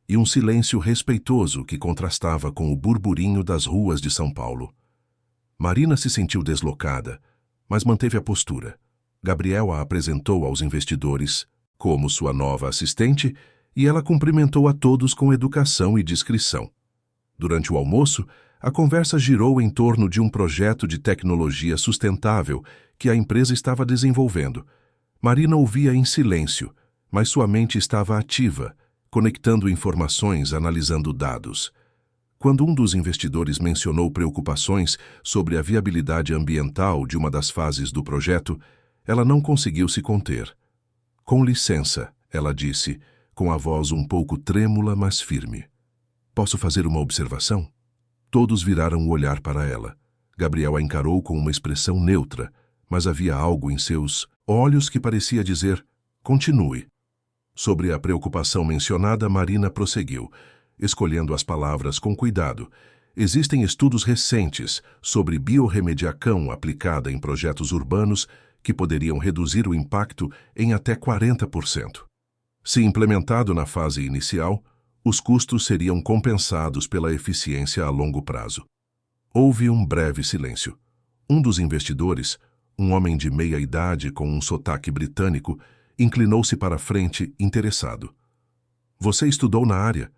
e um silêncio respeitoso que contrastava com o burburinho das ruas de São Paulo. Marina se sentiu deslocada, mas manteve a postura. Gabriel a apresentou aos investidores como sua nova assistente e ela cumprimentou a todos com educação e discrição. Durante o almoço, a conversa girou em torno de um projeto de tecnologia sustentável que a empresa estava desenvolvendo. Marina ouvia em silêncio, mas sua mente estava ativa, conectando informações, analisando dados. Quando um dos investidores mencionou preocupações sobre a viabilidade ambiental de uma das fases do projeto, ela não conseguiu se conter. "Com licença", ela disse, com a voz um pouco trêmula, mas firme. "Posso fazer uma observação?" Todos viraram o olhar para ela. Gabriel a encarou com uma expressão neutra, mas havia algo em seus olhos que parecia dizer: "Continue." Sobre a preocupação mencionada, Marina prosseguiu, escolhendo as palavras com cuidado. "Existem estudos recentes sobre biorremediação aplicada em projetos urbanos que poderiam reduzir o impacto em até 40%. Se implementado na fase inicial, os custos seriam compensados pela eficiência a longo prazo." Houve um breve silêncio. Um dos investidores, um homem de meia idade com um sotaque britânico, inclinou-se para a frente, interessado. "Você estudou na área?"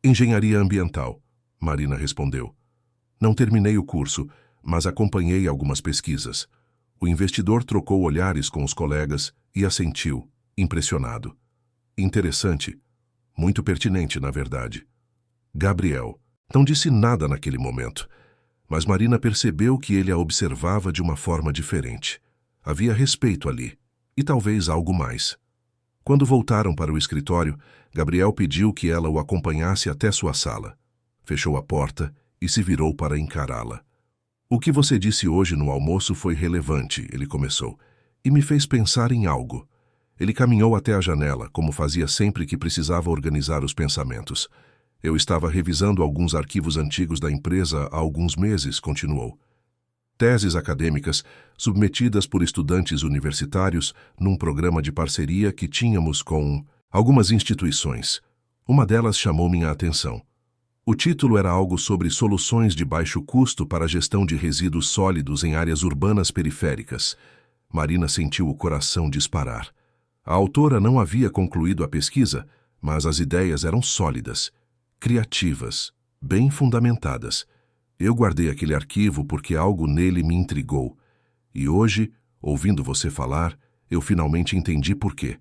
"Engenharia ambiental", Marina respondeu. "Não terminei o curso, mas acompanhei algumas pesquisas." O investidor trocou olhares com os colegas e assentiu, impressionado. "Interessante. Muito pertinente, na verdade." Gabriel não disse nada naquele momento, mas Marina percebeu que ele a observava de uma forma diferente. Havia respeito ali, e talvez algo mais. Quando voltaram para o escritório, Gabriel pediu que ela o acompanhasse até sua sala. Fechou a porta e se virou para encará-la. "O que você disse hoje no almoço foi relevante", ele começou, "e me fez pensar em algo." Ele caminhou até a janela, como fazia sempre que precisava organizar os pensamentos. "Eu estava revisando alguns arquivos antigos da empresa há alguns meses", continuou. "Teses acadêmicas submetidas por estudantes universitários num programa de parceria que tínhamos com algumas instituições. Uma delas chamou minha atenção. O título era algo sobre soluções de baixo custo para a gestão de resíduos sólidos em áreas urbanas periféricas." Marina sentiu o coração disparar. A autora não havia concluído a pesquisa, mas as ideias eram sólidas, criativas, bem fundamentadas. "Eu guardei aquele arquivo porque algo nele me intrigou. E hoje, ouvindo você falar, eu finalmente entendi por quê."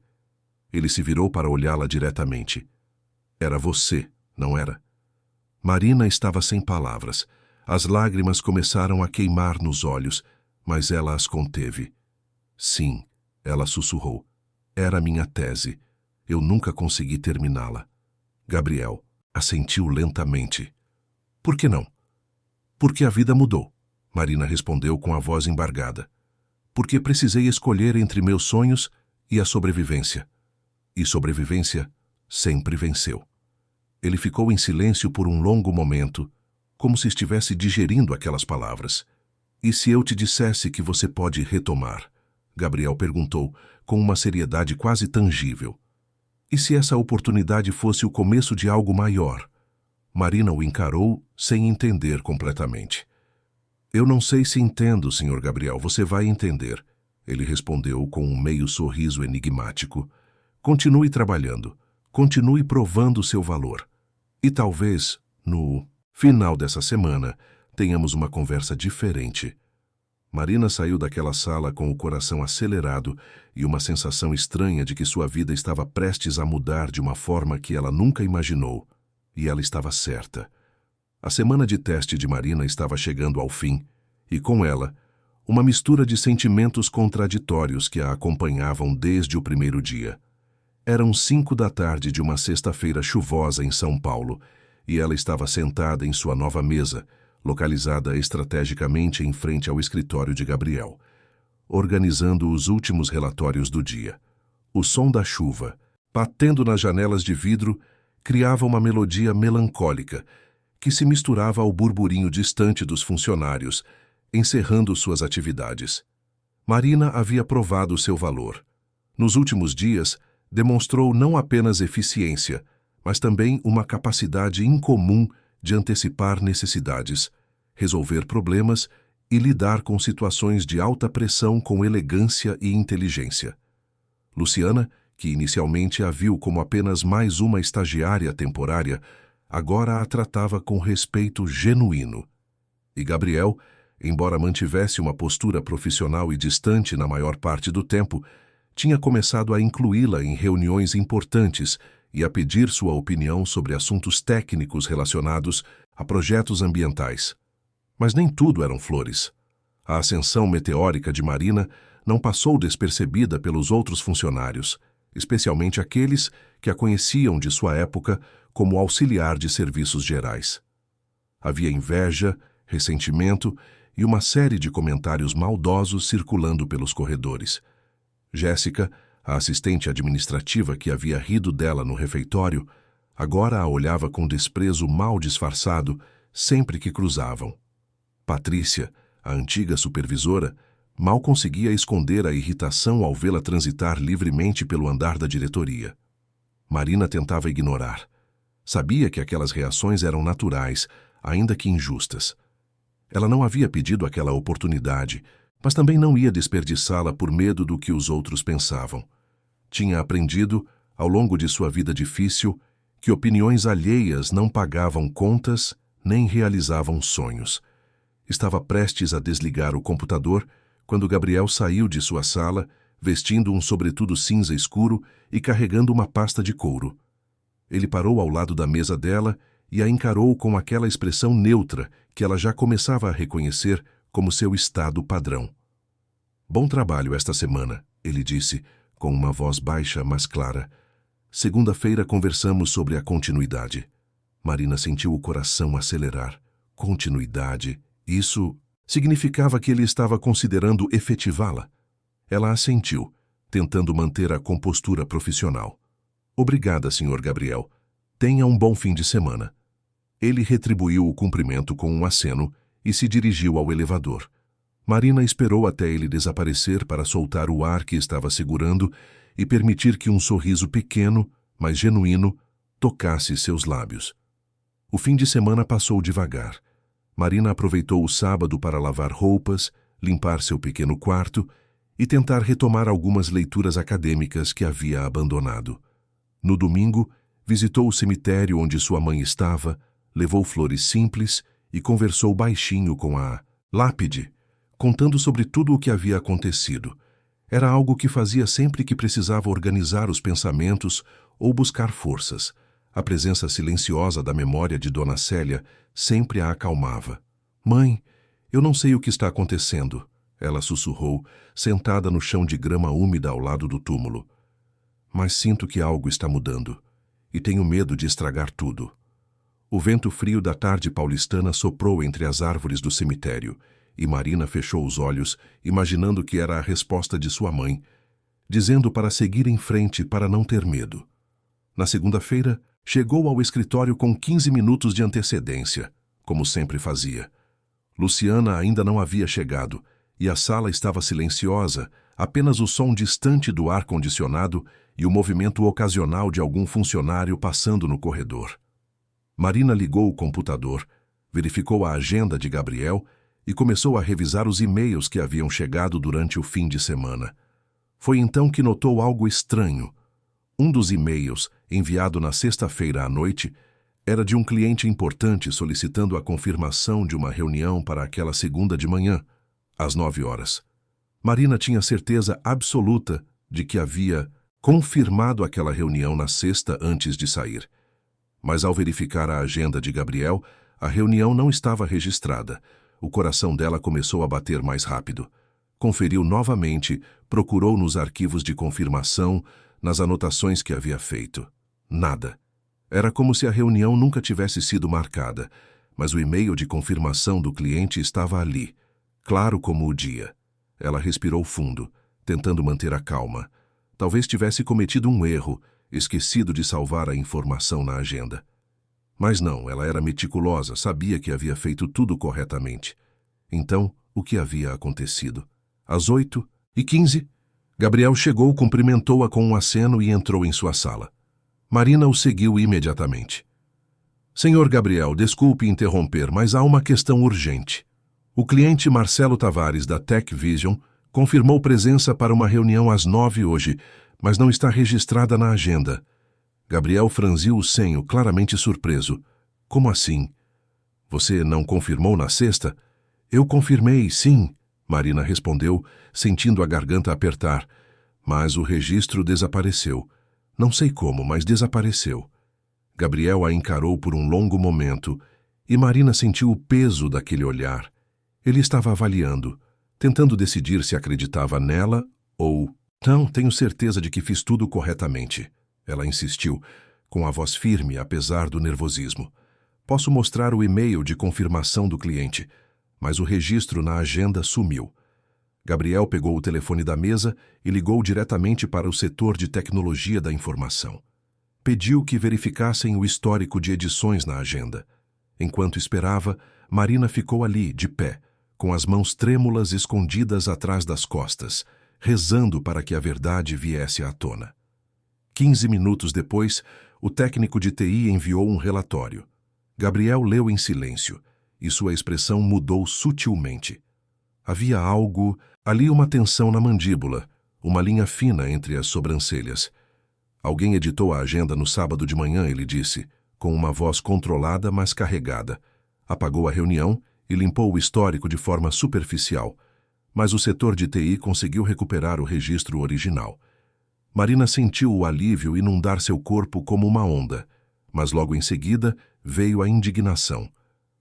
Ele se virou para olhá-la diretamente. "Era você, não era?" Marina estava sem palavras. As lágrimas começaram a queimar nos olhos, mas ela as conteve. "Sim", ela sussurrou. "Era minha tese. Eu nunca consegui terminá-la." Gabriel assentiu lentamente. "Por que não?" "Porque a vida mudou", Marina respondeu com a voz embargada. "Porque precisei escolher entre meus sonhos e a sobrevivência. E sobrevivência sempre venceu." Ele ficou em silêncio por um longo momento, como se estivesse digerindo aquelas palavras. "E se eu te dissesse que você pode retomar?" Gabriel perguntou, com uma seriedade quase tangível. "E se essa oportunidade fosse o começo de algo maior?" Marina o encarou sem entender completamente. "Eu não sei se entendo, Sr. Gabriel, você vai entender", ele respondeu com um meio sorriso enigmático. "Continue trabalhando, continue provando seu valor. E talvez, no final dessa semana, tenhamos uma conversa diferente." Marina saiu daquela sala com o coração acelerado e uma sensação estranha de que sua vida estava prestes a mudar de uma forma que ela nunca imaginou. E ela estava certa. A semana de teste de Marina estava chegando ao fim, e com ela, uma mistura de sentimentos contraditórios que a acompanhavam desde o primeiro dia. Eram 5 da tarde de uma sexta-feira chuvosa em São Paulo, e ela estava sentada em sua nova mesa, localizada estrategicamente em frente ao escritório de Gabriel, organizando os últimos relatórios do dia. O som da chuva, batendo nas janelas de vidro, criava uma melodia melancólica que se misturava ao burburinho distante dos funcionários, encerrando suas atividades. Marina havia provado seu valor. Nos últimos dias, demonstrou não apenas eficiência, mas também uma capacidade incomum de antecipar necessidades, resolver problemas e lidar com situações de alta pressão com elegância e inteligência. Luciana, que inicialmente a viu como apenas mais uma estagiária temporária, agora a tratava com respeito genuíno. E Gabriel, embora mantivesse uma postura profissional e distante na maior parte do tempo, tinha começado a incluí-la em reuniões importantes e a pedir sua opinião sobre assuntos técnicos relacionados a projetos ambientais. Mas nem tudo eram flores. A ascensão meteórica de Marina não passou despercebida pelos outros funcionários, especialmente aqueles que a conheciam de sua época como auxiliar de serviços gerais. Havia inveja, ressentimento e uma série de comentários maldosos circulando pelos corredores. Jéssica, a assistente administrativa que havia rido dela no refeitório, agora a olhava com desprezo mal disfarçado sempre que cruzavam. Patrícia, a antiga supervisora, mal conseguia esconder a irritação ao vê-la transitar livremente pelo andar da diretoria. Marina tentava ignorar. Sabia que aquelas reações eram naturais, ainda que injustas. Ela não havia pedido aquela oportunidade, mas também não ia desperdiçá-la por medo do que os outros pensavam. Tinha aprendido, ao longo de sua vida difícil, que opiniões alheias não pagavam contas nem realizavam sonhos. Estava prestes a desligar o computador quando Gabriel saiu de sua sala, vestindo um sobretudo cinza escuro e carregando uma pasta de couro. Ele parou ao lado da mesa dela e a encarou com aquela expressão neutra que ela já começava a reconhecer como seu estado padrão. "Bom trabalho esta semana", ele disse, com uma voz baixa, mas clara. Segunda-feira conversamos sobre a continuidade. Marina sentiu o coração acelerar. Continuidade. Isso significava que ele estava considerando efetivá-la. Ela assentiu, tentando manter a compostura profissional. Obrigada, Sr. Gabriel. Tenha um bom fim de semana. Ele retribuiu o cumprimento com um aceno e se dirigiu ao elevador. Marina esperou até ele desaparecer para soltar o ar que estava segurando e permitir que um sorriso pequeno, mas genuíno, tocasse seus lábios. O fim de semana passou devagar. Marina aproveitou o sábado para lavar roupas, limpar seu pequeno quarto e tentar retomar algumas leituras acadêmicas que havia abandonado. No domingo, visitou o cemitério onde sua mãe estava, levou flores simples e conversou baixinho com a lápide, contando sobre tudo o que havia acontecido. Era algo que fazia sempre que precisava organizar os pensamentos ou buscar forças. A presença silenciosa da memória de Dona Célia sempre a acalmava. Mãe, eu não sei o que está acontecendo, ela sussurrou, sentada no chão de grama úmida ao lado do túmulo. Mas sinto que algo está mudando, e tenho medo de estragar tudo. O vento frio da tarde paulistana soprou entre as árvores do cemitério, e Marina fechou os olhos, imaginando que era a resposta de sua mãe, dizendo para seguir em frente para não ter medo. Na segunda-feira, chegou ao escritório com 15 minutos de antecedência, como sempre fazia. Luciana ainda não havia chegado, e a sala estava silenciosa, apenas o som distante do ar-condicionado e o movimento ocasional de algum funcionário passando no corredor. Marina ligou o computador, verificou a agenda de Gabriel e começou a revisar os e-mails que haviam chegado durante o fim de semana. Foi então que notou algo estranho. Um dos e-mails, enviado na sexta-feira à noite, era de um cliente importante solicitando a confirmação de uma reunião para aquela segunda de manhã, às 9 horas. Marina tinha certeza absoluta de que havia confirmado aquela reunião na sexta antes de sair. Mas ao verificar a agenda de Gabriel, a reunião não estava registrada. O coração dela começou a bater mais rápido. Conferiu novamente, procurou nos arquivos de confirmação, nas anotações que havia feito. Nada. Era como se a reunião nunca tivesse sido marcada, mas o e-mail de confirmação do cliente estava ali, claro como o dia. Ela respirou fundo, tentando manter a calma. Talvez tivesse cometido um erro, esquecido de salvar a informação na agenda. Mas não, ela era meticulosa, sabia que havia feito tudo corretamente. Então, o que havia acontecido? Às 8h15, Gabriel chegou, cumprimentou-a com um aceno e entrou em sua sala. Marina o seguiu imediatamente. Senhor Gabriel, desculpe interromper, mas há uma questão urgente. O cliente Marcelo Tavares, da Tech Vision, confirmou presença para uma reunião às 9 hoje, mas não está registrada na agenda. Gabriel franziu o senho, claramente surpreso. Como assim? Você não confirmou na sexta? Eu confirmei, sim, Marina respondeu, sentindo a garganta apertar. Mas o registro desapareceu. Não sei como, mas desapareceu. Gabriel a encarou por um longo momento, e Marina sentiu o peso daquele olhar. Ele estava avaliando, tentando decidir se acreditava nela ou... Não, tenho certeza de que fiz tudo corretamente. Ela insistiu, com a voz firme, apesar do nervosismo. Posso mostrar o e-mail de confirmação do cliente, mas o registro na agenda sumiu. Gabriel pegou o telefone da mesa e ligou diretamente para o setor de tecnologia da informação. Pediu que verificassem o histórico de edições na agenda. Enquanto esperava, Marina ficou ali, de pé, com as mãos trêmulas escondidas atrás das costas, rezando para que a verdade viesse à tona. 15 minutos depois, o técnico de TI enviou um relatório. Gabriel leu em silêncio, e sua expressão mudou sutilmente. Havia algo, ali uma tensão na mandíbula, uma linha fina entre as sobrancelhas. Alguém editou a agenda no sábado de manhã, ele disse, com uma voz controlada, mas carregada. Apagou a reunião e limpou o histórico de forma superficial, mas o setor de TI conseguiu recuperar o registro original. Marina sentiu o alívio inundar seu corpo como uma onda, mas logo em seguida veio a indignação.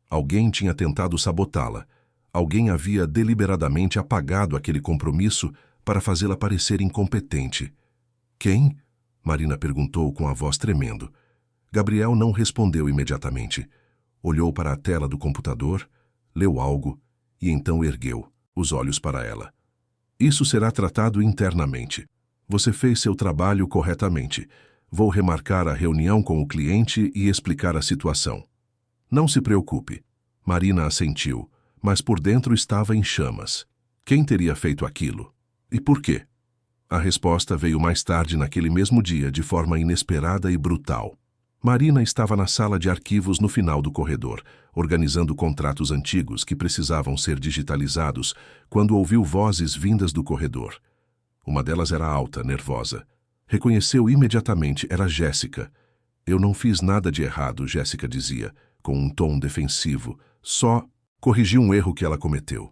Alguém tinha tentado sabotá-la. Alguém havia deliberadamente apagado aquele compromisso para fazê-la parecer incompetente. Quem? Marina perguntou com a voz tremendo. Gabriel não respondeu imediatamente. Olhou para a tela do computador, leu algo e então ergueu os olhos para ela. Isso será tratado internamente. Você fez seu trabalho corretamente. Vou remarcar a reunião com o cliente e explicar a situação. Não se preocupe. Marina assentiu, mas por dentro estava em chamas. Quem teria feito aquilo? E por quê? A resposta veio mais tarde naquele mesmo dia, de forma inesperada e brutal. Marina estava na sala de arquivos no final do corredor, organizando contratos antigos que precisavam ser digitalizados, quando ouviu vozes vindas do corredor. Uma delas era alta, nervosa. Reconheceu imediatamente, era Jéssica. Eu não fiz nada de errado, Jéssica dizia, com um tom defensivo. Só corrigi um erro que ela cometeu.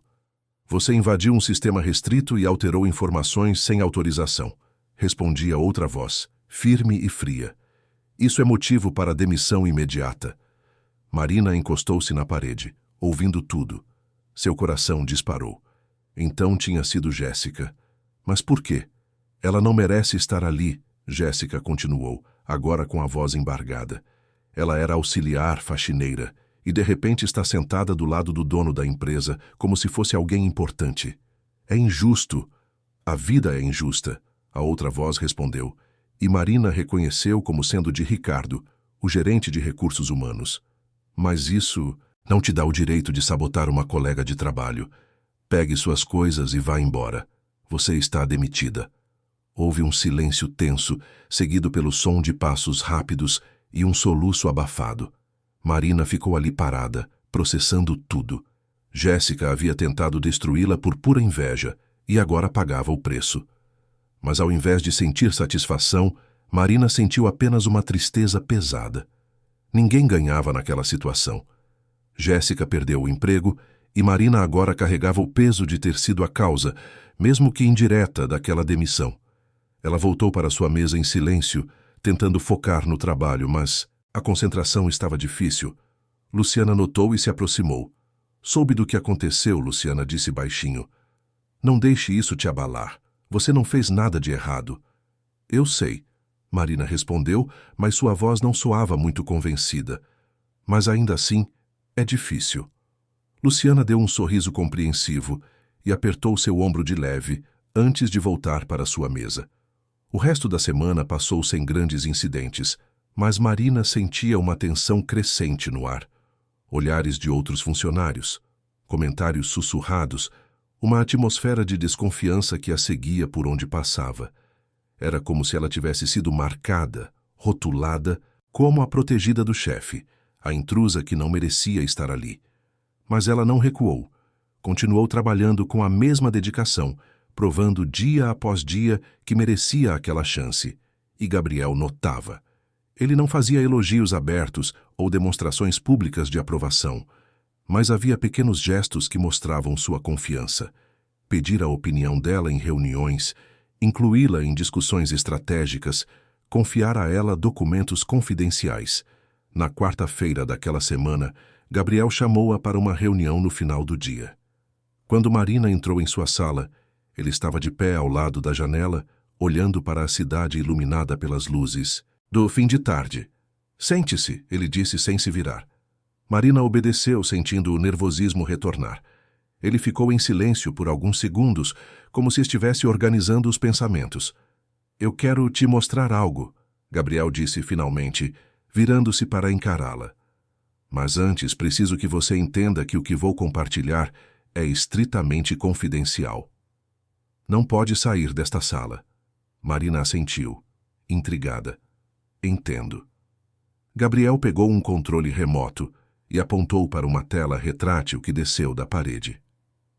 Você invadiu um sistema restrito e alterou informações sem autorização. Respondia outra voz, firme e fria. Isso é motivo para demissão imediata. Marina encostou-se na parede, ouvindo tudo. Seu coração disparou. Então tinha sido Jéssica. Mas por quê? Ela não merece estar ali, Jéssica continuou, agora com a voz embargada. Ela era auxiliar, faxineira, e de repente está sentada do lado do dono da empresa, como se fosse alguém importante. É injusto. A vida é injusta, a outra voz respondeu, e Marina reconheceu como sendo de Ricardo, o gerente de recursos humanos. Mas isso não te dá o direito de sabotar uma colega de trabalho. Pegue suas coisas e vá embora. Você está demitida. Houve um silêncio tenso, seguido pelo som de passos rápidos e um soluço abafado. Marina ficou ali parada, processando tudo. Jéssica havia tentado destruí-la por pura inveja e agora pagava o preço. Mas ao invés de sentir satisfação, Marina sentiu apenas uma tristeza pesada. Ninguém ganhava naquela situação. Jéssica perdeu o emprego e Marina agora carregava o peso de ter sido a causa, mesmo que indireta, daquela demissão. Ela voltou para sua mesa em silêncio, tentando focar no trabalho, mas a concentração estava difícil. Luciana notou e se aproximou. Soube do que aconteceu, Luciana disse baixinho. Não deixe isso te abalar. Você não fez nada de errado. Eu sei, Marina respondeu, mas sua voz não soava muito convencida. Mas ainda assim, é difícil. Luciana deu um sorriso compreensivo e apertou seu ombro de leve antes de voltar para sua mesa. O resto da semana passou sem grandes incidentes, mas Marina sentia uma tensão crescente no ar. Olhares de outros funcionários, comentários sussurrados, uma atmosfera de desconfiança que a seguia por onde passava. Era como se ela tivesse sido marcada, rotulada, como a protegida do chefe, a intrusa que não merecia estar ali. Mas ela não recuou. Continuou trabalhando com a mesma dedicação, provando dia após dia que merecia aquela chance. E Gabriel notava. Ele não fazia elogios abertos ou demonstrações públicas de aprovação, mas havia pequenos gestos que mostravam sua confiança. Pedir a opinião dela em reuniões, incluí-la em discussões estratégicas, confiar a ela documentos confidenciais. Na quarta-feira daquela semana, Gabriel chamou-a para uma reunião no final do dia. Quando Marina entrou em sua sala, ele estava de pé ao lado da janela, olhando para a cidade iluminada pelas luzes do fim de tarde. Sente-se, ele disse sem se virar. Marina obedeceu, sentindo o nervosismo retornar. Ele ficou em silêncio por alguns segundos, como se estivesse organizando os pensamentos. Eu quero te mostrar algo, Gabriel disse finalmente, virando-se para encará-la. Mas antes preciso que você entenda que o que vou compartilhar é estritamente confidencial. Não pode sair desta sala. Marina assentiu, intrigada. Entendo. Gabriel pegou um controle remoto e apontou para uma tela retrátil que desceu da parede.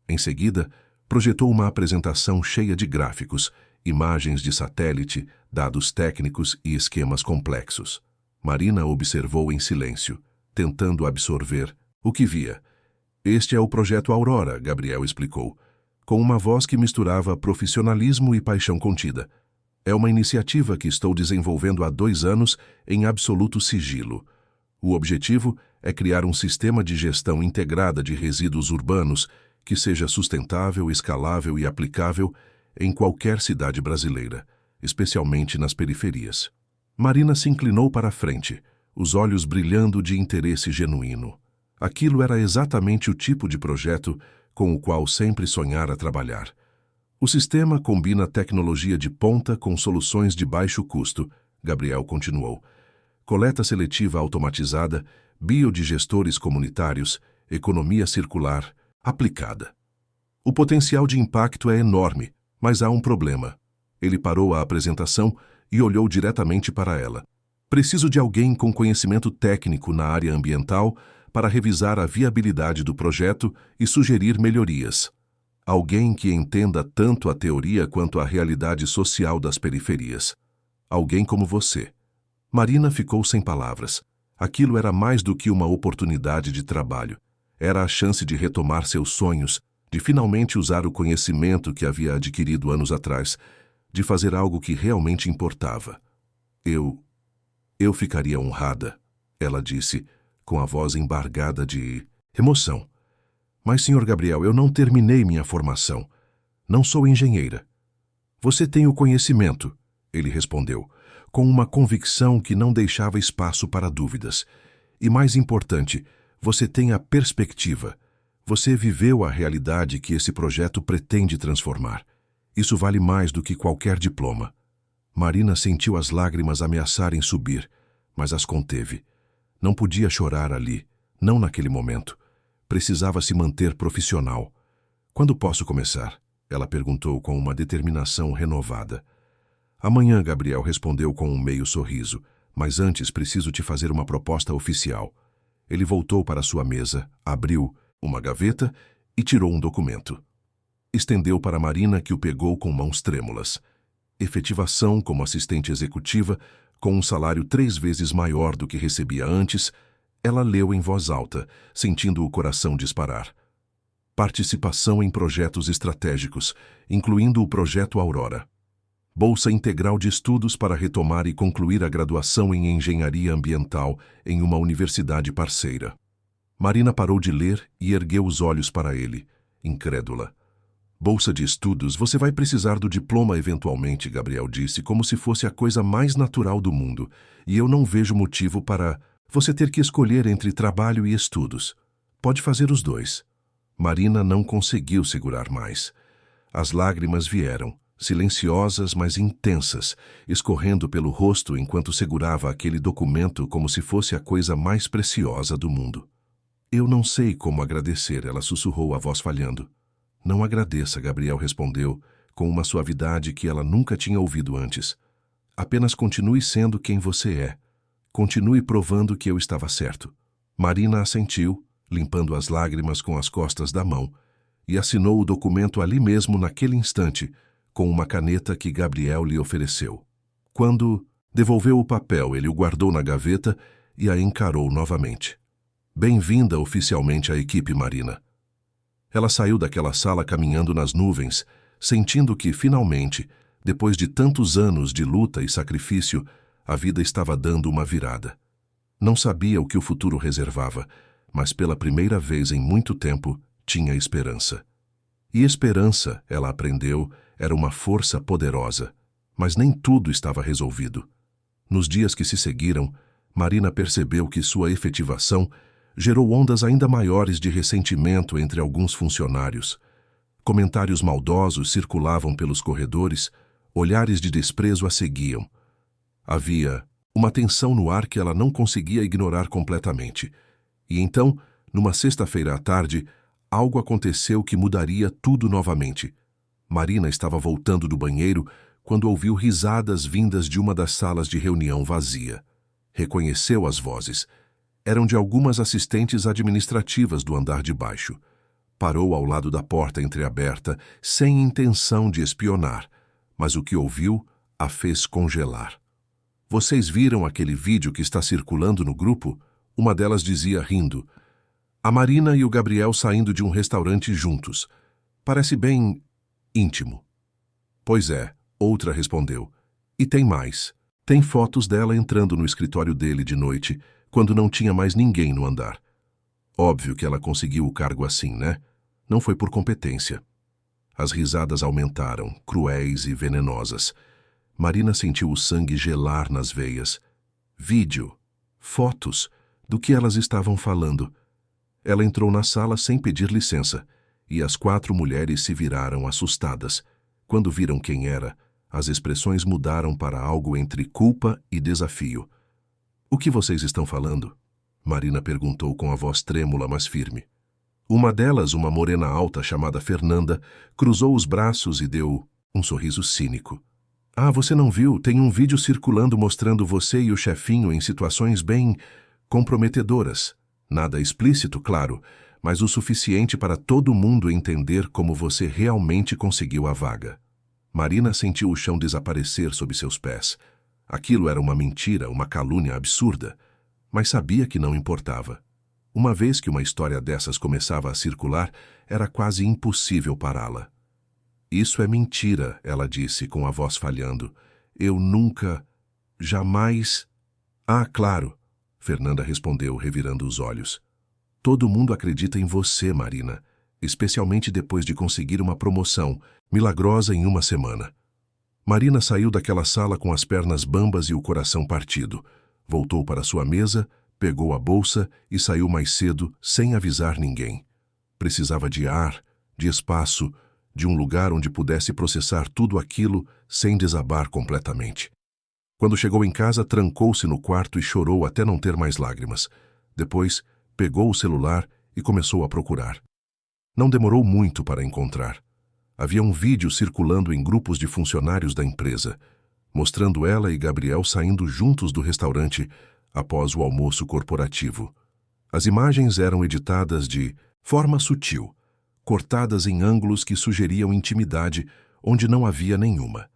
Em seguida, projetou uma apresentação cheia de gráficos, imagens de satélite, dados técnicos e esquemas complexos. Marina observou em silêncio, tentando absorver o que via. Este é o projeto Aurora, Gabriel explicou, com uma voz que misturava profissionalismo e paixão contida. É uma iniciativa que estou desenvolvendo há 2 anos em absoluto sigilo. O objetivo é criar um sistema de gestão integrada de resíduos urbanos que seja sustentável, escalável e aplicável em qualquer cidade brasileira. especialmente nas periferias. Marina se inclinou para a frente, os olhos brilhando de interesse genuíno. Aquilo era exatamente o tipo de projeto com o qual sempre sonhara trabalhar. O sistema combina tecnologia de ponta com soluções de baixo custo, Gabriel continuou. Coleta seletiva automatizada, biodigestores comunitários, economia circular, aplicada. O potencial de impacto é enorme, mas há um problema. Ele parou a apresentação e olhou diretamente para ela. Preciso de alguém com conhecimento técnico na área ambiental para revisar a viabilidade do projeto e sugerir melhorias. Alguém que entenda tanto a teoria quanto a realidade social das periferias. Alguém como você. Marina ficou sem palavras. Aquilo era mais do que uma oportunidade de trabalho. Era a chance de retomar seus sonhos, de finalmente usar o conhecimento que havia adquirido anos atrás, de fazer algo que realmente importava. Eu ficaria honrada, ela disse, com a voz embargada de emoção. Mas, Sr. Gabriel, eu não terminei minha formação. Não sou engenheira. Você tem o conhecimento, ele respondeu, com uma convicção que não deixava espaço para dúvidas. E mais importante, você tem a perspectiva. Você viveu a realidade que esse projeto pretende transformar. Isso vale mais do que qualquer diploma. Marina sentiu as lágrimas ameaçarem subir, mas as conteve. Não podia chorar ali, não naquele momento. Precisava se manter profissional. Quando posso começar? Ela perguntou com uma determinação renovada. Amanhã, Gabriel respondeu com um meio sorriso, mas antes preciso te fazer uma proposta oficial. Ele voltou para sua mesa, abriu uma gaveta e tirou um documento. Estendeu para Marina, que o pegou com mãos trêmulas. Efetivação como assistente executiva, com um salário 3 vezes maior do que recebia antes, ela leu em voz alta, sentindo o coração disparar. Participação em projetos estratégicos, incluindo o Projeto Aurora. Bolsa integral de estudos para retomar e concluir a graduação em Engenharia Ambiental em uma universidade parceira. Marina parou de ler e ergueu os olhos para ele, incrédula. Bolsa de estudos, você vai precisar do diploma eventualmente, Gabriel disse, como se fosse a coisa mais natural do mundo, e eu não vejo motivo para você ter que escolher entre trabalho e estudos. Pode fazer os dois. Marina não conseguiu segurar mais. As lágrimas vieram, silenciosas, mas intensas, escorrendo pelo rosto enquanto segurava aquele documento como se fosse a coisa mais preciosa do mundo. Eu não sei como agradecer, ela sussurrou, a voz falhando. Não agradeça, Gabriel respondeu, com uma suavidade que ela nunca tinha ouvido antes. Apenas continue sendo quem você é. Continue provando que eu estava certo. Marina assentiu, limpando as lágrimas com as costas da mão, e assinou o documento ali mesmo naquele instante, com uma caneta que Gabriel lhe ofereceu. Quando devolveu o papel, ele o guardou na gaveta e a encarou novamente. Bem-vinda oficialmente à equipe, Marina. Ela saiu daquela sala caminhando nas nuvens, sentindo que, finalmente, depois de tantos anos de luta e sacrifício, a vida estava dando uma virada. Não sabia o que o futuro reservava, mas pela primeira vez em muito tempo tinha esperança. E esperança, ela aprendeu, era uma força poderosa, mas nem tudo estava resolvido. Nos dias que se seguiram, Marina percebeu que sua efetivação gerou ondas ainda maiores de ressentimento entre alguns funcionários. Comentários maldosos circulavam pelos corredores, olhares de desprezo a seguiam. Havia uma tensão no ar que ela não conseguia ignorar completamente. E então, numa sexta-feira à tarde, algo aconteceu que mudaria tudo novamente. Marina estava voltando do banheiro quando ouviu risadas vindas de uma das salas de reunião vazia. Reconheceu as vozes. Eram de algumas assistentes administrativas do andar de baixo. Parou ao lado da porta entreaberta, sem intenção de espionar, mas o que ouviu a fez congelar. Vocês viram aquele vídeo que está circulando no grupo? Uma delas dizia rindo. A Marina e o Gabriel saindo de um restaurante juntos. Parece bem íntimo. Pois é, outra respondeu. E tem mais. Tem fotos dela entrando no escritório dele de noite, quando não tinha mais ninguém no andar. Óbvio que ela conseguiu o cargo assim, né? Não foi por competência. As risadas aumentaram, cruéis e venenosas. Marina sentiu o sangue gelar nas veias. Vídeo, fotos, do que elas estavam falando. Ela entrou na sala sem pedir licença, e as 4 mulheres se viraram assustadas. Quando viram quem era, as expressões mudaram para algo entre culpa e desafio. "O que vocês estão falando?" Marina perguntou com a voz trêmula, mas firme. Uma delas, uma morena alta chamada Fernanda, cruzou os braços e deu um sorriso cínico. "Ah, você não viu? Tem um vídeo circulando mostrando você e o chefinho em situações bem comprometedoras. Nada explícito, claro, mas o suficiente para todo mundo entender como você realmente conseguiu a vaga." Marina sentiu o chão desaparecer sob seus pés. Aquilo era uma mentira, uma calúnia absurda, mas sabia que não importava. Uma vez que uma história dessas começava a circular, era quase impossível pará-la. "Isso é mentira", ela disse com a voz falhando. "Eu nunca, jamais..." "Ah, claro", Fernanda respondeu, revirando os olhos. "Todo mundo acredita em você, Marina, especialmente depois de conseguir uma promoção milagrosa em uma semana." Marina saiu daquela sala com as pernas bambas e o coração partido. Voltou para sua mesa, pegou a bolsa e saiu mais cedo, sem avisar ninguém. Precisava de ar, de espaço, de um lugar onde pudesse processar tudo aquilo sem desabar completamente. Quando chegou em casa, trancou-se no quarto e chorou até não ter mais lágrimas. Depois, pegou o celular e começou a procurar. Não demorou muito para encontrar. Havia um vídeo circulando em grupos de funcionários da empresa, mostrando ela e Gabriel saindo juntos do restaurante após o almoço corporativo. As imagens eram editadas de forma sutil, cortadas em ângulos que sugeriam intimidade onde não havia nenhuma.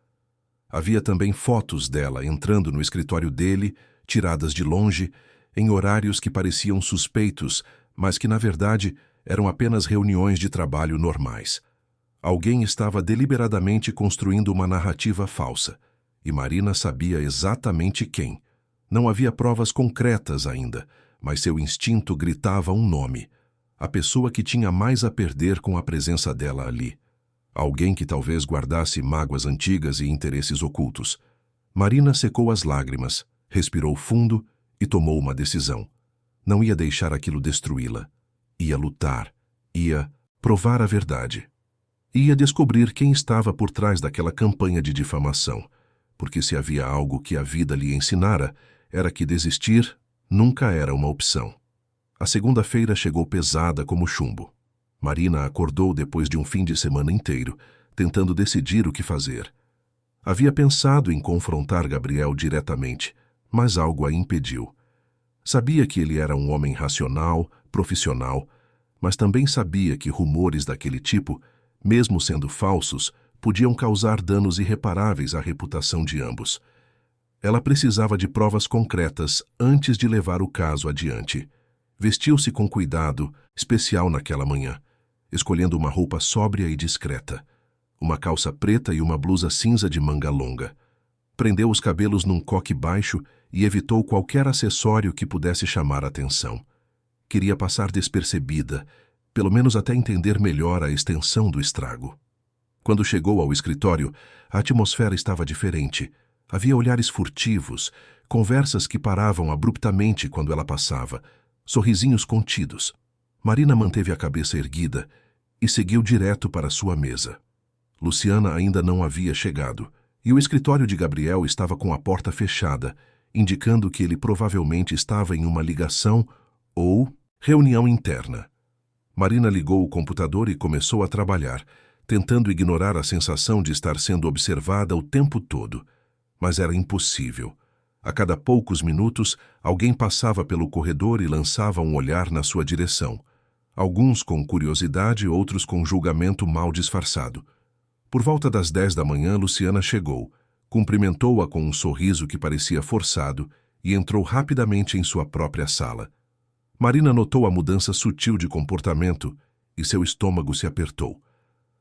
Havia também fotos dela entrando no escritório dele, tiradas de longe, em horários que pareciam suspeitos, mas que, na verdade, eram apenas reuniões de trabalho normais. Alguém estava deliberadamente construindo uma narrativa falsa, e Marina sabia exatamente quem. Não havia provas concretas ainda, mas seu instinto gritava um nome. A pessoa que tinha mais a perder com a presença dela ali. Alguém que talvez guardasse mágoas antigas e interesses ocultos. Marina secou as lágrimas, respirou fundo e tomou uma decisão. Não ia deixar aquilo destruí-la. Ia lutar. Ia provar a verdade. Ia descobrir quem estava por trás daquela campanha de difamação, porque se havia algo que a vida lhe ensinara, era que desistir nunca era uma opção. A segunda-feira chegou pesada como chumbo. Marina acordou depois de um fim de semana inteiro, tentando decidir o que fazer. Havia pensado em confrontar Gabriel diretamente, mas algo a impediu. Sabia que ele era um homem racional, profissional, mas também sabia que rumores daquele tipo, mesmo sendo falsos, podiam causar danos irreparáveis à reputação de ambos. Ela precisava de provas concretas antes de levar o caso adiante. Vestiu-se com cuidado, especial naquela manhã, escolhendo uma roupa sóbria e discreta, uma calça preta e uma blusa cinza de manga longa. Prendeu os cabelos num coque baixo e evitou qualquer acessório que pudesse chamar a atenção. Queria passar despercebida, pelo menos até entender melhor a extensão do estrago. Quando chegou ao escritório, a atmosfera estava diferente. Havia olhares furtivos, conversas que paravam abruptamente quando ela passava, sorrisinhos contidos. Marina manteve a cabeça erguida e seguiu direto para sua mesa. Luciana ainda não havia chegado, e o escritório de Gabriel estava com a porta fechada, indicando que ele provavelmente estava em uma ligação ou reunião interna. Marina ligou o computador e começou a trabalhar, tentando ignorar a sensação de estar sendo observada o tempo todo. Mas era impossível. A cada poucos minutos, alguém passava pelo corredor e lançava um olhar na sua direção. Alguns com curiosidade, outros com julgamento mal disfarçado. Por volta das 10 da manhã, Luciana chegou, cumprimentou-a com um sorriso que parecia forçado e entrou rapidamente em sua própria sala. Marina notou a mudança sutil de comportamento e seu estômago se apertou.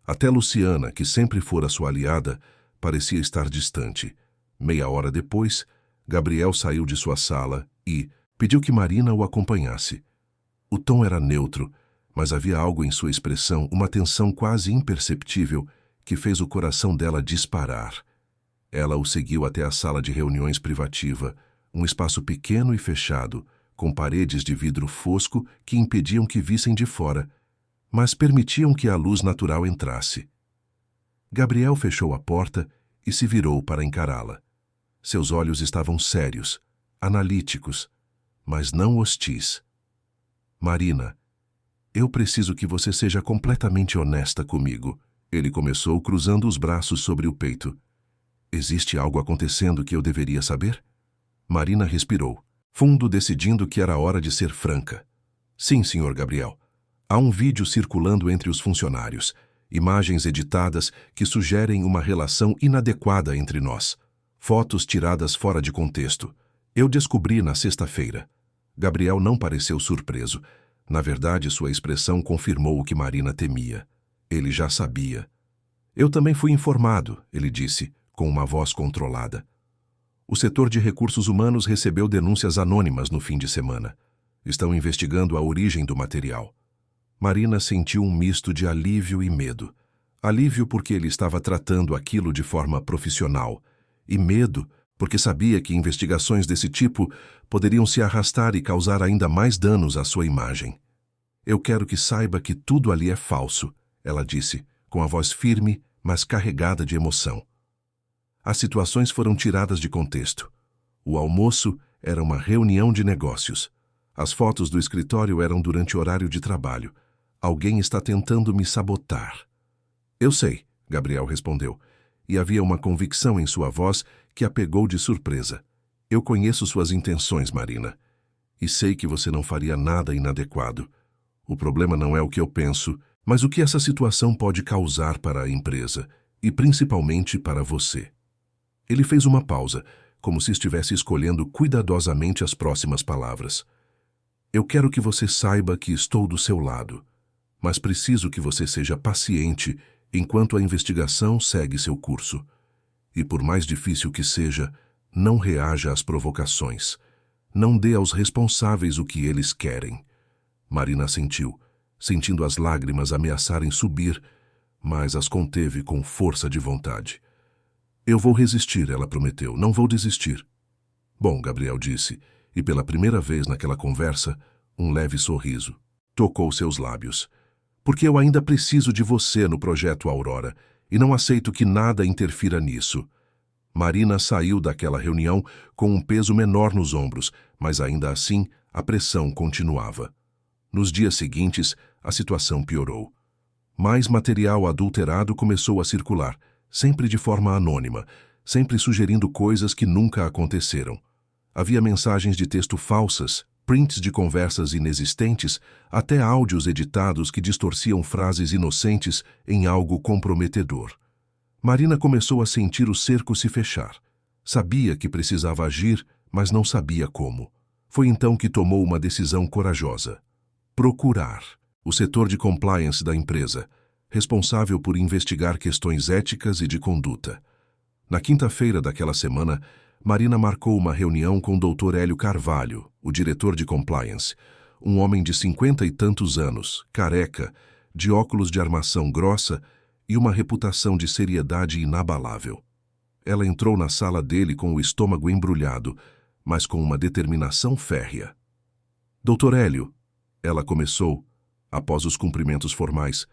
Até Luciana, que sempre fora sua aliada, parecia estar distante. Meia hora depois, Gabriel saiu de sua sala e pediu que Marina o acompanhasse. O tom era neutro, mas havia algo em sua expressão, uma tensão quase imperceptível, que fez o coração dela disparar. Ela o seguiu até a sala de reuniões privativa, um espaço pequeno e fechado, com paredes de vidro fosco que impediam que vissem de fora, mas permitiam que a luz natural entrasse. Gabriel fechou a porta e se virou para encará-la. Seus olhos estavam sérios, analíticos, mas não hostis. Marina, eu preciso que você seja completamente honesta comigo. Ele começou cruzando os braços sobre o peito. Existe algo acontecendo que eu deveria saber? Marina respirou, fundo, decidindo que era hora de ser franca. Sim, Sr. Gabriel. Há um vídeo circulando entre os funcionários, imagens editadas que sugerem uma relação inadequada entre nós, fotos tiradas fora de contexto. Eu descobri na sexta-feira. Gabriel não pareceu surpreso. Na verdade, sua expressão confirmou o que Marina temia. Ele já sabia. Eu também fui informado, ele disse, com uma voz controlada. O setor de recursos humanos recebeu denúncias anônimas no fim de semana. Estão investigando a origem do material. Marina sentiu um misto de alívio e medo. Alívio porque ele estava tratando aquilo de forma profissional, e medo porque sabia que investigações desse tipo poderiam se arrastar e causar ainda mais danos à sua imagem. Eu quero que saiba que tudo ali é falso, ela disse, com a voz firme, mas carregada de emoção. As situações foram tiradas de contexto. O almoço era uma reunião de negócios. As fotos do escritório eram durante o horário de trabalho. Alguém está tentando me sabotar. Eu sei, Gabriel respondeu, e havia uma convicção em sua voz que a pegou de surpresa. Eu conheço suas intenções, Marina, e sei que você não faria nada inadequado. O problema não é o que eu penso, mas o que essa situação pode causar para a empresa, e principalmente para você. Ele fez uma pausa, como se estivesse escolhendo cuidadosamente as próximas palavras. Eu quero que você saiba que estou do seu lado, mas preciso que você seja paciente enquanto a investigação segue seu curso. E por mais difícil que seja, não reaja às provocações. Não dê aos responsáveis o que eles querem. Marina assentiu, sentindo as lágrimas ameaçarem subir, mas as conteve com força de vontade. Eu vou resistir, ela prometeu, não vou desistir. Bom, Gabriel disse, e pela primeira vez naquela conversa, um leve sorriso tocou seus lábios. Porque eu ainda preciso de você no projeto Aurora, e não aceito que nada interfira nisso. Marina saiu daquela reunião com um peso menor nos ombros, mas ainda assim a pressão continuava. Nos dias seguintes, a situação piorou. Mais material adulterado começou a circular, sempre de forma anônima, sempre sugerindo coisas que nunca aconteceram. Havia mensagens de texto falsas, prints de conversas inexistentes, até áudios editados que distorciam frases inocentes em algo comprometedor. Marina começou a sentir o cerco se fechar. Sabia que precisava agir, mas não sabia como. Foi então que tomou uma decisão corajosa. Procurar o setor de compliance da empresa, responsável por investigar questões éticas e de conduta. Na quinta-feira daquela semana, Marina marcou uma reunião com o Dr. Hélio Carvalho, o diretor de compliance, um homem de 50 e tantos anos, careca, de óculos de armação grossa e uma reputação de seriedade inabalável. Ela entrou na sala dele com o estômago embrulhado, mas com uma determinação férrea. Dr. Hélio, ela começou, após os cumprimentos formais,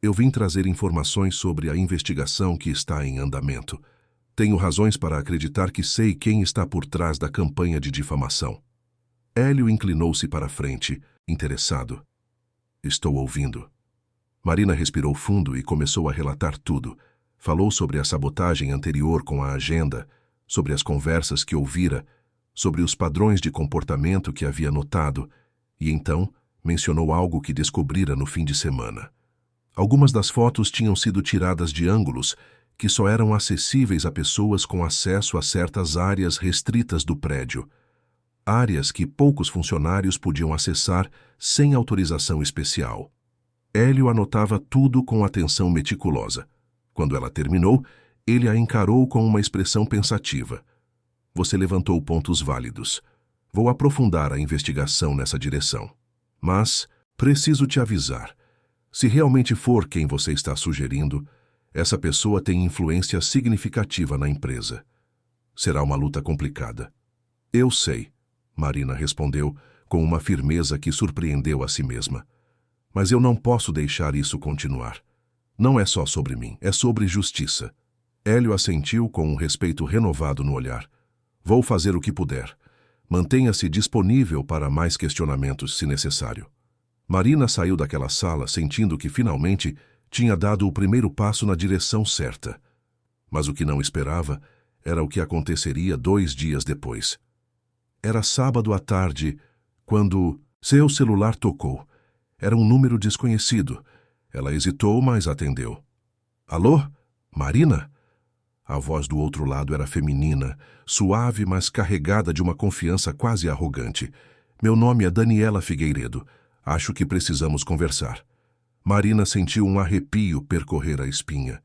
eu vim trazer informações sobre a investigação que está em andamento. Tenho razões para acreditar que sei quem está por trás da campanha de difamação. Hélio inclinou-se para a frente, interessado. Estou ouvindo. Marina respirou fundo e começou a relatar tudo. Falou sobre a sabotagem anterior com a agenda, sobre as conversas que ouvira, sobre os padrões de comportamento que havia notado, e então mencionou algo que descobrira no fim de semana. Algumas das fotos tinham sido tiradas de ângulos que só eram acessíveis a pessoas com acesso a certas áreas restritas do prédio, áreas que poucos funcionários podiam acessar sem autorização especial. Hélio anotava tudo com atenção meticulosa. Quando ela terminou, ele a encarou com uma expressão pensativa. Você levantou pontos válidos. Vou aprofundar a investigação nessa direção. Mas preciso te avisar. Se realmente for quem você está sugerindo, Essa pessoa tem influência significativa na empresa. Será uma luta complicada. Eu sei, Marina respondeu com uma firmeza que surpreendeu a si mesma. Mas eu não posso deixar isso continuar. Não é só sobre mim, é sobre justiça. Hélio assentiu com um respeito renovado no olhar. Vou fazer o que puder. Mantenha-se disponível para mais questionamentos, se necessário. Marina saiu daquela sala sentindo que finalmente tinha dado o primeiro passo na direção certa. Mas o que não esperava era o que aconteceria 2 dias depois. Era sábado à tarde, quando seu celular tocou. Era um número desconhecido. Ela hesitou, mas atendeu. Alô? Marina? A voz do outro lado era feminina, suave, mas carregada de uma confiança quase arrogante. Meu nome é Daniela Figueiredo. Acho que precisamos conversar. Marina sentiu um arrepio percorrer a espinha.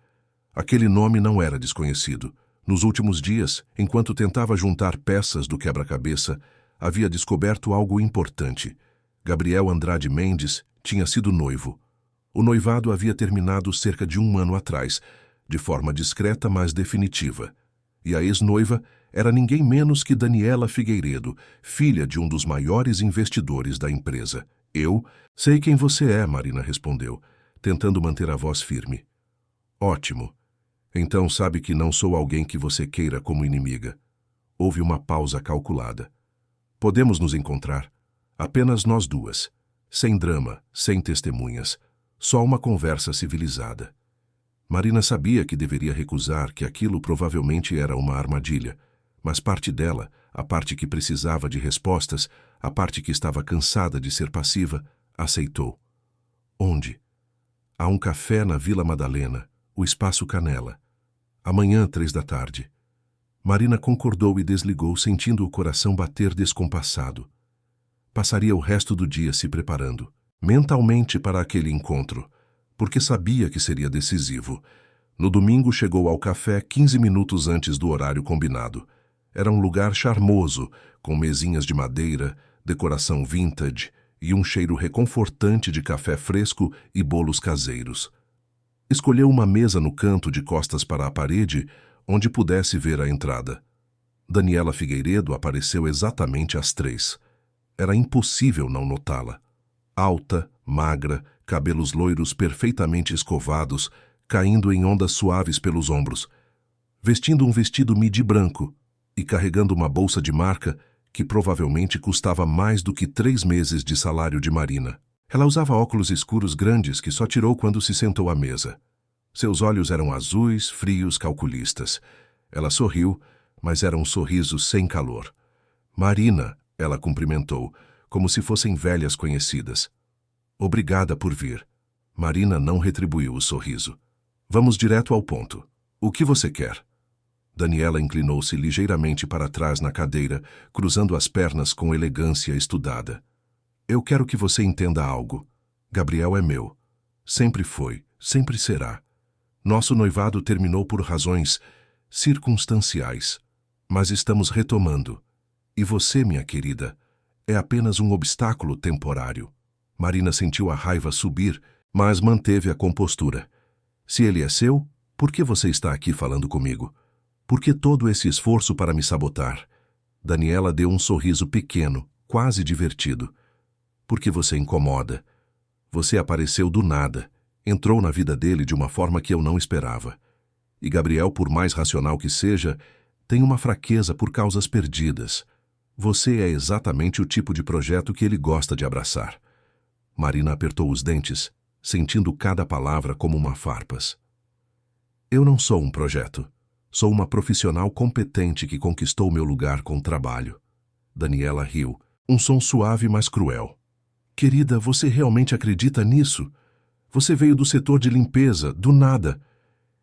Aquele nome não era desconhecido. Nos últimos dias, enquanto tentava juntar peças do quebra-cabeça, havia descoberto algo importante. Gabriel Andrade Mendes tinha sido noivo. O noivado havia terminado cerca de 1 ano atrás, de forma discreta, mas definitiva. E a ex-noiva era ninguém menos que Daniela Figueiredo, filha de um dos maiores investidores da empresa. Eu sei quem você é, Marina respondeu, tentando manter a voz firme. Ótimo. Então sabe que não sou alguém que você queira como inimiga. Houve uma pausa calculada. Podemos nos encontrar. Apenas nós duas. Sem drama, sem testemunhas. Só uma conversa civilizada. Marina sabia que deveria recusar, que aquilo provavelmente era uma armadilha, mas parte dela, a parte que precisava de respostas, a parte que estava cansada de ser passiva, aceitou. Onde? Há um café na Vila Madalena, o Espaço Canela. Amanhã, 3 da tarde. Marina concordou e desligou, sentindo o coração bater descompassado. Passaria o resto do dia se preparando, mentalmente, para aquele encontro, porque sabia que seria decisivo. No domingo chegou ao café 15 minutos antes do horário combinado. Era um lugar charmoso, com mesinhas de madeira, decoração vintage e um cheiro reconfortante de café fresco e bolos caseiros. Escolheu uma mesa no canto de costas para a parede, onde pudesse ver a entrada. Daniela Figueiredo apareceu exatamente às 3. Era impossível não notá-la. Alta, magra, cabelos loiros perfeitamente escovados, caindo em ondas suaves pelos ombros. Vestindo um vestido midi branco e carregando uma bolsa de marca que provavelmente custava mais do que 3 meses de salário de Marina. Ela usava óculos escuros grandes que só tirou quando se sentou à mesa. Seus olhos eram azuis, frios, calculistas. Ela sorriu, mas era um sorriso sem calor. Marina, ela cumprimentou, como se fossem velhas conhecidas. Obrigada por vir. Marina não retribuiu o sorriso. Vamos direto ao ponto. O que você quer? Daniela inclinou-se ligeiramente para trás na cadeira, cruzando as pernas com elegância estudada. Eu quero que você entenda algo. Gabriel é meu. Sempre foi, sempre será. Nosso noivado terminou por razões circunstanciais, mas estamos retomando. E você, minha querida, é apenas um obstáculo temporário. Marina sentiu a raiva subir, mas manteve a compostura. Se ele é seu, por que você está aqui falando comigo? Por que todo esse esforço para me sabotar? Daniela deu um sorriso pequeno, quase divertido. Porque você incomoda. Você apareceu do nada, entrou na vida dele de uma forma que eu não esperava. E Gabriel, por mais racional que seja, tem uma fraqueza por causas perdidas. Você é exatamente o tipo de projeto que ele gosta de abraçar. Marina apertou os dentes, sentindo cada palavra como uma farpas. Eu não sou um projeto. Sou uma profissional competente que conquistou meu lugar com trabalho. Daniela riu, um som suave mas cruel. Querida, você realmente acredita nisso? Você veio do setor de limpeza, do nada,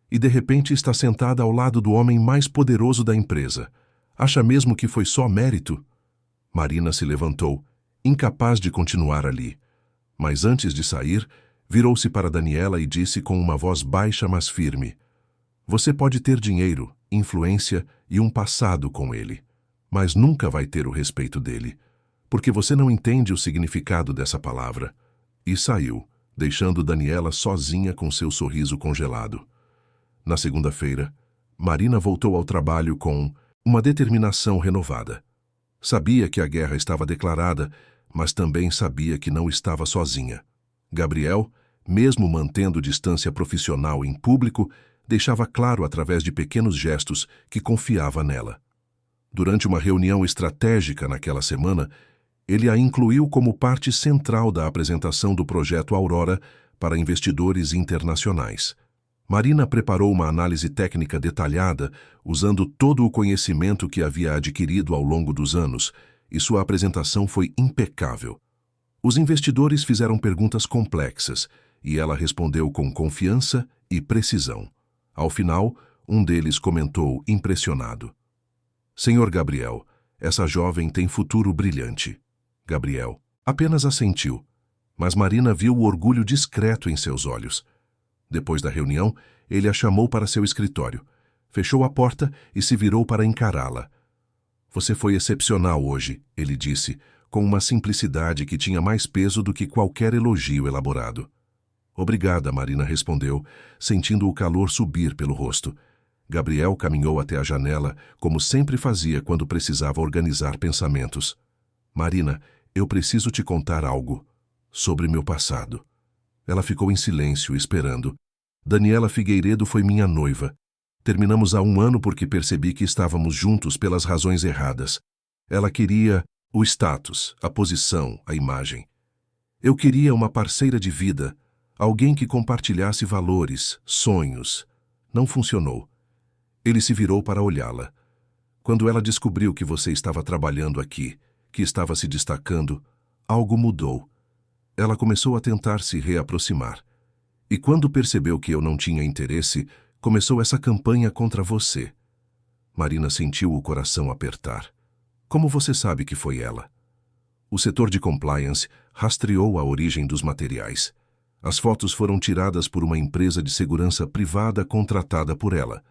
e de repente está sentada ao lado do homem mais poderoso da empresa. Acha mesmo que foi só mérito? Marina se levantou, incapaz de continuar ali. Mas antes de sair, virou-se para Daniela e disse com uma voz baixa mas firme: Você pode ter dinheiro, influência e um passado com ele, mas nunca vai ter o respeito dele, porque você não entende o significado dessa palavra. E saiu, deixando Daniela sozinha com seu sorriso congelado. Na segunda-feira, Marina voltou ao trabalho com uma determinação renovada. Sabia que a guerra estava declarada, mas também sabia que não estava sozinha. Gabriel, mesmo mantendo distância profissional em público, deixava claro através de pequenos gestos que confiava nela. Durante uma reunião estratégica naquela semana, ele a incluiu como parte central da apresentação do projeto Aurora para investidores internacionais. Marina preparou uma análise técnica detalhada, usando todo o conhecimento que havia adquirido ao longo dos anos, e sua apresentação foi impecável. Os investidores fizeram perguntas complexas, e ela respondeu com confiança e precisão. Ao final, um deles comentou, impressionado: "Senhor Gabriel, essa jovem tem futuro brilhante." Gabriel apenas assentiu, mas Marina viu o orgulho discreto em seus olhos. Depois da reunião, ele a chamou para seu escritório, fechou a porta e se virou para encará-la. "Você foi excepcional hoje", ele disse, com uma simplicidade que tinha mais peso do que qualquer elogio elaborado. "Obrigada", Marina respondeu, sentindo o calor subir pelo rosto. Gabriel caminhou até a janela, como sempre fazia quando precisava organizar pensamentos. "Marina, eu preciso te contar algo sobre meu passado." Ela ficou em silêncio, esperando. "Daniela Figueiredo foi minha noiva. Terminamos há 1 ano porque percebi que estávamos juntos pelas razões erradas. Ela queria o status, a posição, a imagem. Eu queria uma parceira de vida, alguém que compartilhasse valores, sonhos. Não funcionou." Ele se virou para olhá-la. "Quando ela descobriu que você estava trabalhando aqui, que estava se destacando, algo mudou. Ela começou a tentar se reaproximar. E quando percebeu que eu não tinha interesse, começou essa campanha contra você." Marina sentiu o coração apertar. "Como você sabe que foi ela?" O setor de compliance rastreou a origem dos materiais. As fotos foram tiradas por uma empresa de segurança privada contratada por ela.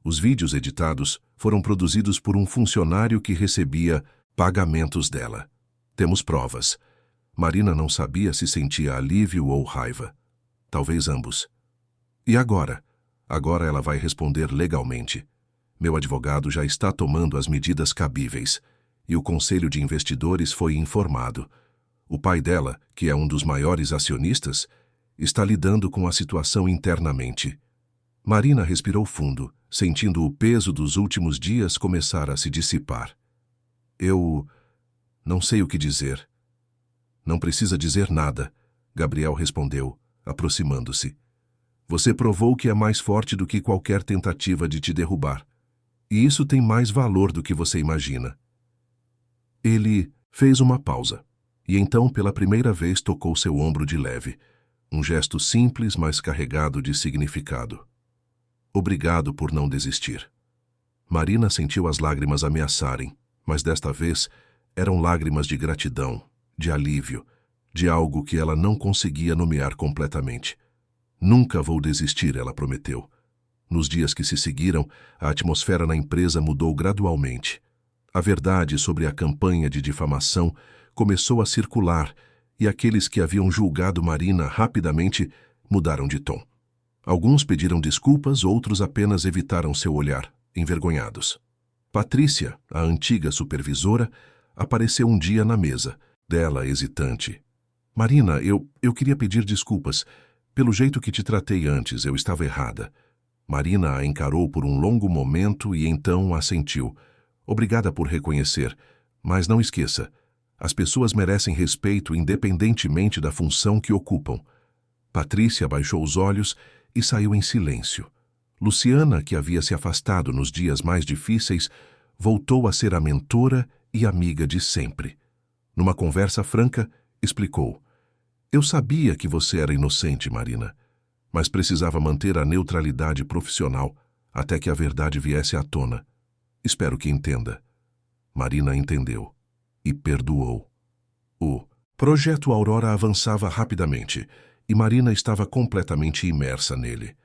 Os vídeos editados foram produzidos por um funcionário que recebia pagamentos dela. "Temos provas." Marina não sabia se sentia alívio ou raiva. Talvez ambos. "E agora?" "Agora ela vai responder legalmente. Meu advogado já está tomando as medidas cabíveis. E o conselho de investidores foi informado. O pai dela, que é um dos maiores acionistas, está lidando com a situação internamente." Marina respirou fundo, sentindo o peso dos últimos dias começar a se dissipar. "Eu não sei o que dizer." "Não precisa dizer nada", Gabriel respondeu, aproximando-se. "Você provou que é mais forte do que qualquer tentativa de te derrubar. E isso tem mais valor do que você imagina." Ele fez uma pausa, e então pela primeira vez tocou seu ombro de leve, um gesto simples, mas carregado de significado. "Obrigado por não desistir." Marina sentiu as lágrimas ameaçarem, mas desta vez eram lágrimas de gratidão, de alívio, de algo que ela não conseguia nomear completamente. "Nunca vou desistir", ela prometeu. Nos dias que se seguiram, a atmosfera na empresa mudou gradualmente. A verdade sobre a campanha de difamação começou a circular e aqueles que haviam julgado Marina rapidamente mudaram de tom. Alguns pediram desculpas, outros apenas evitaram seu olhar, envergonhados. Patrícia, a antiga supervisora, apareceu um dia na mesa, dela hesitante. "Marina, eu queria pedir desculpas. Pelo jeito que te tratei antes, eu estava errada." Marina a encarou por um longo momento e então assentiu. "Obrigada por reconhecer, mas não esqueça, as pessoas merecem respeito independentemente da função que ocupam." Patrícia baixou os olhos e saiu em silêncio. Luciana, que havia se afastado nos dias mais difíceis, voltou a ser a mentora e amiga de sempre. Numa conversa franca, explicou: "Eu sabia que você era inocente, Marina, mas precisava manter a neutralidade profissional até que a verdade viesse à tona. Espero que entenda." Marina entendeu e perdoou. O projeto Aurora avançava rapidamente e Marina estava completamente imersa nele.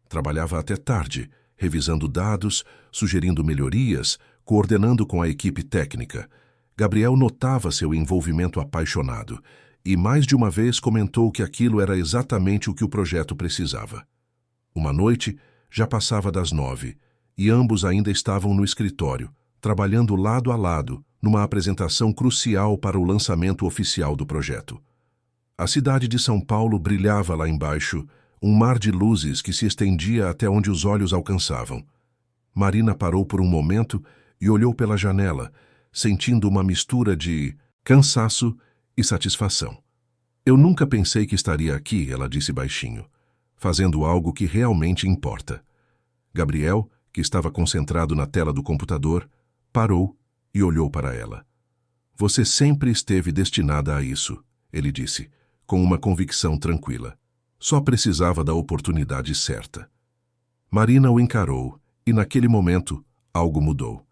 Trabalhava até tarde, revisando dados, sugerindo melhorias, coordenando com a equipe técnica. Gabriel notava seu envolvimento apaixonado e mais de uma vez comentou que aquilo era exatamente o que o projeto precisava. Uma noite, já passava das 9, e ambos ainda estavam no escritório, trabalhando lado a lado, numa apresentação crucial para o lançamento oficial do projeto. A cidade de São Paulo brilhava lá embaixo, um mar de luzes que se estendia até onde os olhos alcançavam. Marina parou por um momento e olhou pela janela, sentindo uma mistura de cansaço e satisfação. Eu nunca pensei que estaria aqui, ela disse baixinho, fazendo algo que realmente importa. Gabriel, que estava concentrado na tela do computador, parou e olhou para ela. Você sempre esteve destinada a isso, ele disse, com uma convicção tranquila. Só precisava da oportunidade certa. Marina o encarou e, naquele momento, algo mudou.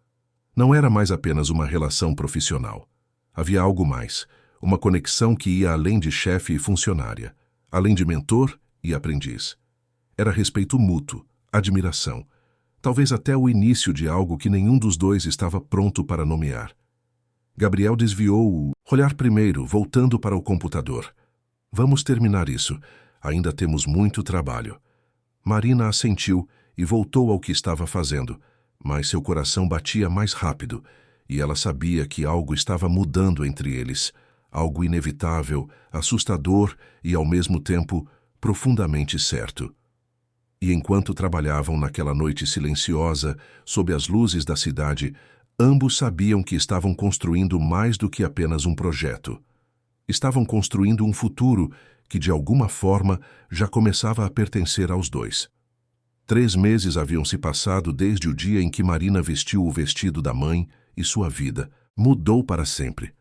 Não era mais apenas uma relação profissional. Havia algo mais, uma conexão que ia além de chefe e funcionária, além de mentor e aprendiz. Era respeito mútuo, admiração, talvez até o início de algo que nenhum dos dois estava pronto para nomear. Gabriel desviou o olhar primeiro, voltando para o computador. Vamos terminar isso. Ainda temos muito trabalho. Marina assentiu e voltou ao que estava fazendo, mas seu coração batia mais rápido, e ela sabia que algo estava mudando entre eles, algo inevitável, assustador e, ao mesmo tempo, profundamente certo. E enquanto trabalhavam naquela noite silenciosa, sob as luzes da cidade, ambos sabiam que estavam construindo mais do que apenas um projeto. Estavam construindo um futuro que, de alguma forma, já começava a pertencer aos dois. 3 meses haviam se passado desde o dia em que Marina vestiu o vestido da mãe e sua vida mudou para sempre.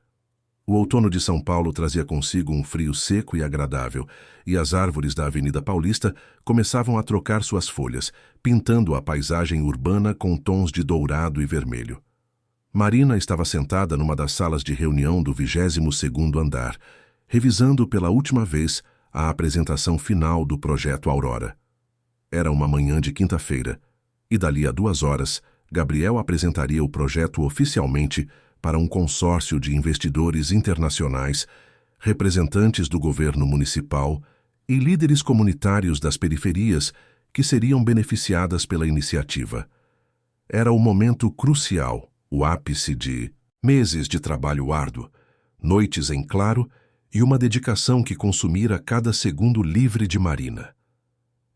O outono de São Paulo trazia consigo um frio seco e agradável, e as árvores da Avenida Paulista começavam a trocar suas folhas, pintando a paisagem urbana com tons de dourado e vermelho. Marina estava sentada numa das salas de reunião do 22º andar, revisando pela última vez a apresentação final do projeto Aurora. Era uma manhã de quinta-feira, e dali a 2 horas, Gabriel apresentaria o projeto oficialmente para um consórcio de investidores internacionais, representantes do governo municipal e líderes comunitários das periferias que seriam beneficiadas pela iniciativa. Era o momento crucial, o ápice de meses de trabalho árduo, noites em claro e uma dedicação que consumira cada segundo livre de Marina.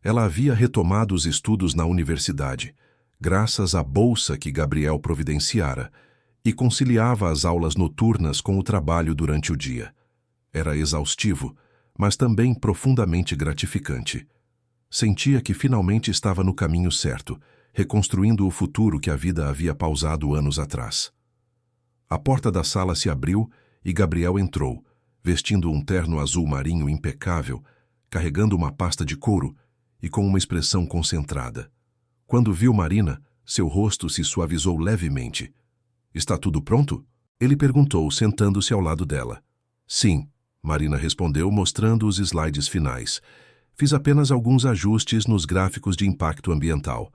Ela havia retomado os estudos na universidade, graças à bolsa que Gabriel providenciara, e conciliava as aulas noturnas com o trabalho durante o dia. Era exaustivo, mas também profundamente gratificante. Sentia que finalmente estava no caminho certo, reconstruindo o futuro que a vida havia pausado anos atrás. A porta da sala se abriu e Gabriel entrou, vestindo um terno azul marinho impecável, carregando uma pasta de couro e com uma expressão concentrada. Quando viu Marina, seu rosto se suavizou levemente. Está tudo pronto? Ele perguntou, sentando-se ao lado dela. Sim, Marina respondeu, mostrando os slides finais. Fiz apenas alguns ajustes nos gráficos de impacto ambiental.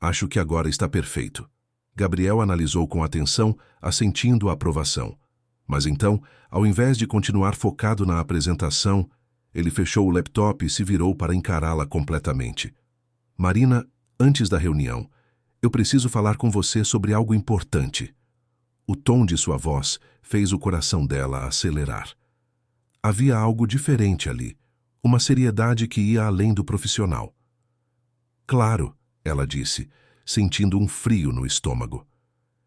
Acho que agora está perfeito. Gabriel analisou com atenção, assentindo a aprovação. Mas então, ao invés de continuar focado na apresentação, ele fechou o laptop e se virou para encará-la completamente. Marina, antes da reunião, eu preciso falar com você sobre algo importante. O tom de sua voz fez o coração dela acelerar. Havia algo diferente ali, uma seriedade que ia além do profissional. Claro, ela disse, sentindo um frio no estômago.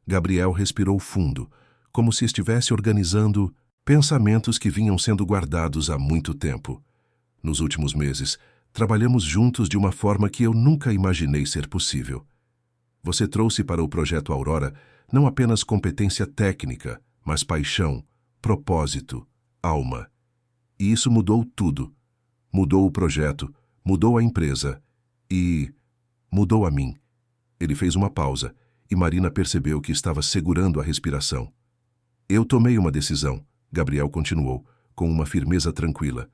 Gabriel respirou fundo, como se estivesse organizando pensamentos que vinham sendo guardados há muito tempo. Nos últimos meses, trabalhamos juntos de uma forma que eu nunca imaginei ser possível. Você trouxe para o projeto Aurora não apenas competência técnica, mas paixão, propósito, alma. E isso mudou tudo. Mudou o projeto, mudou a empresa e mudou a mim. Ele fez uma pausa e Marina percebeu que estava segurando a respiração. Eu tomei uma decisão, Gabriel continuou, com uma firmeza tranquila.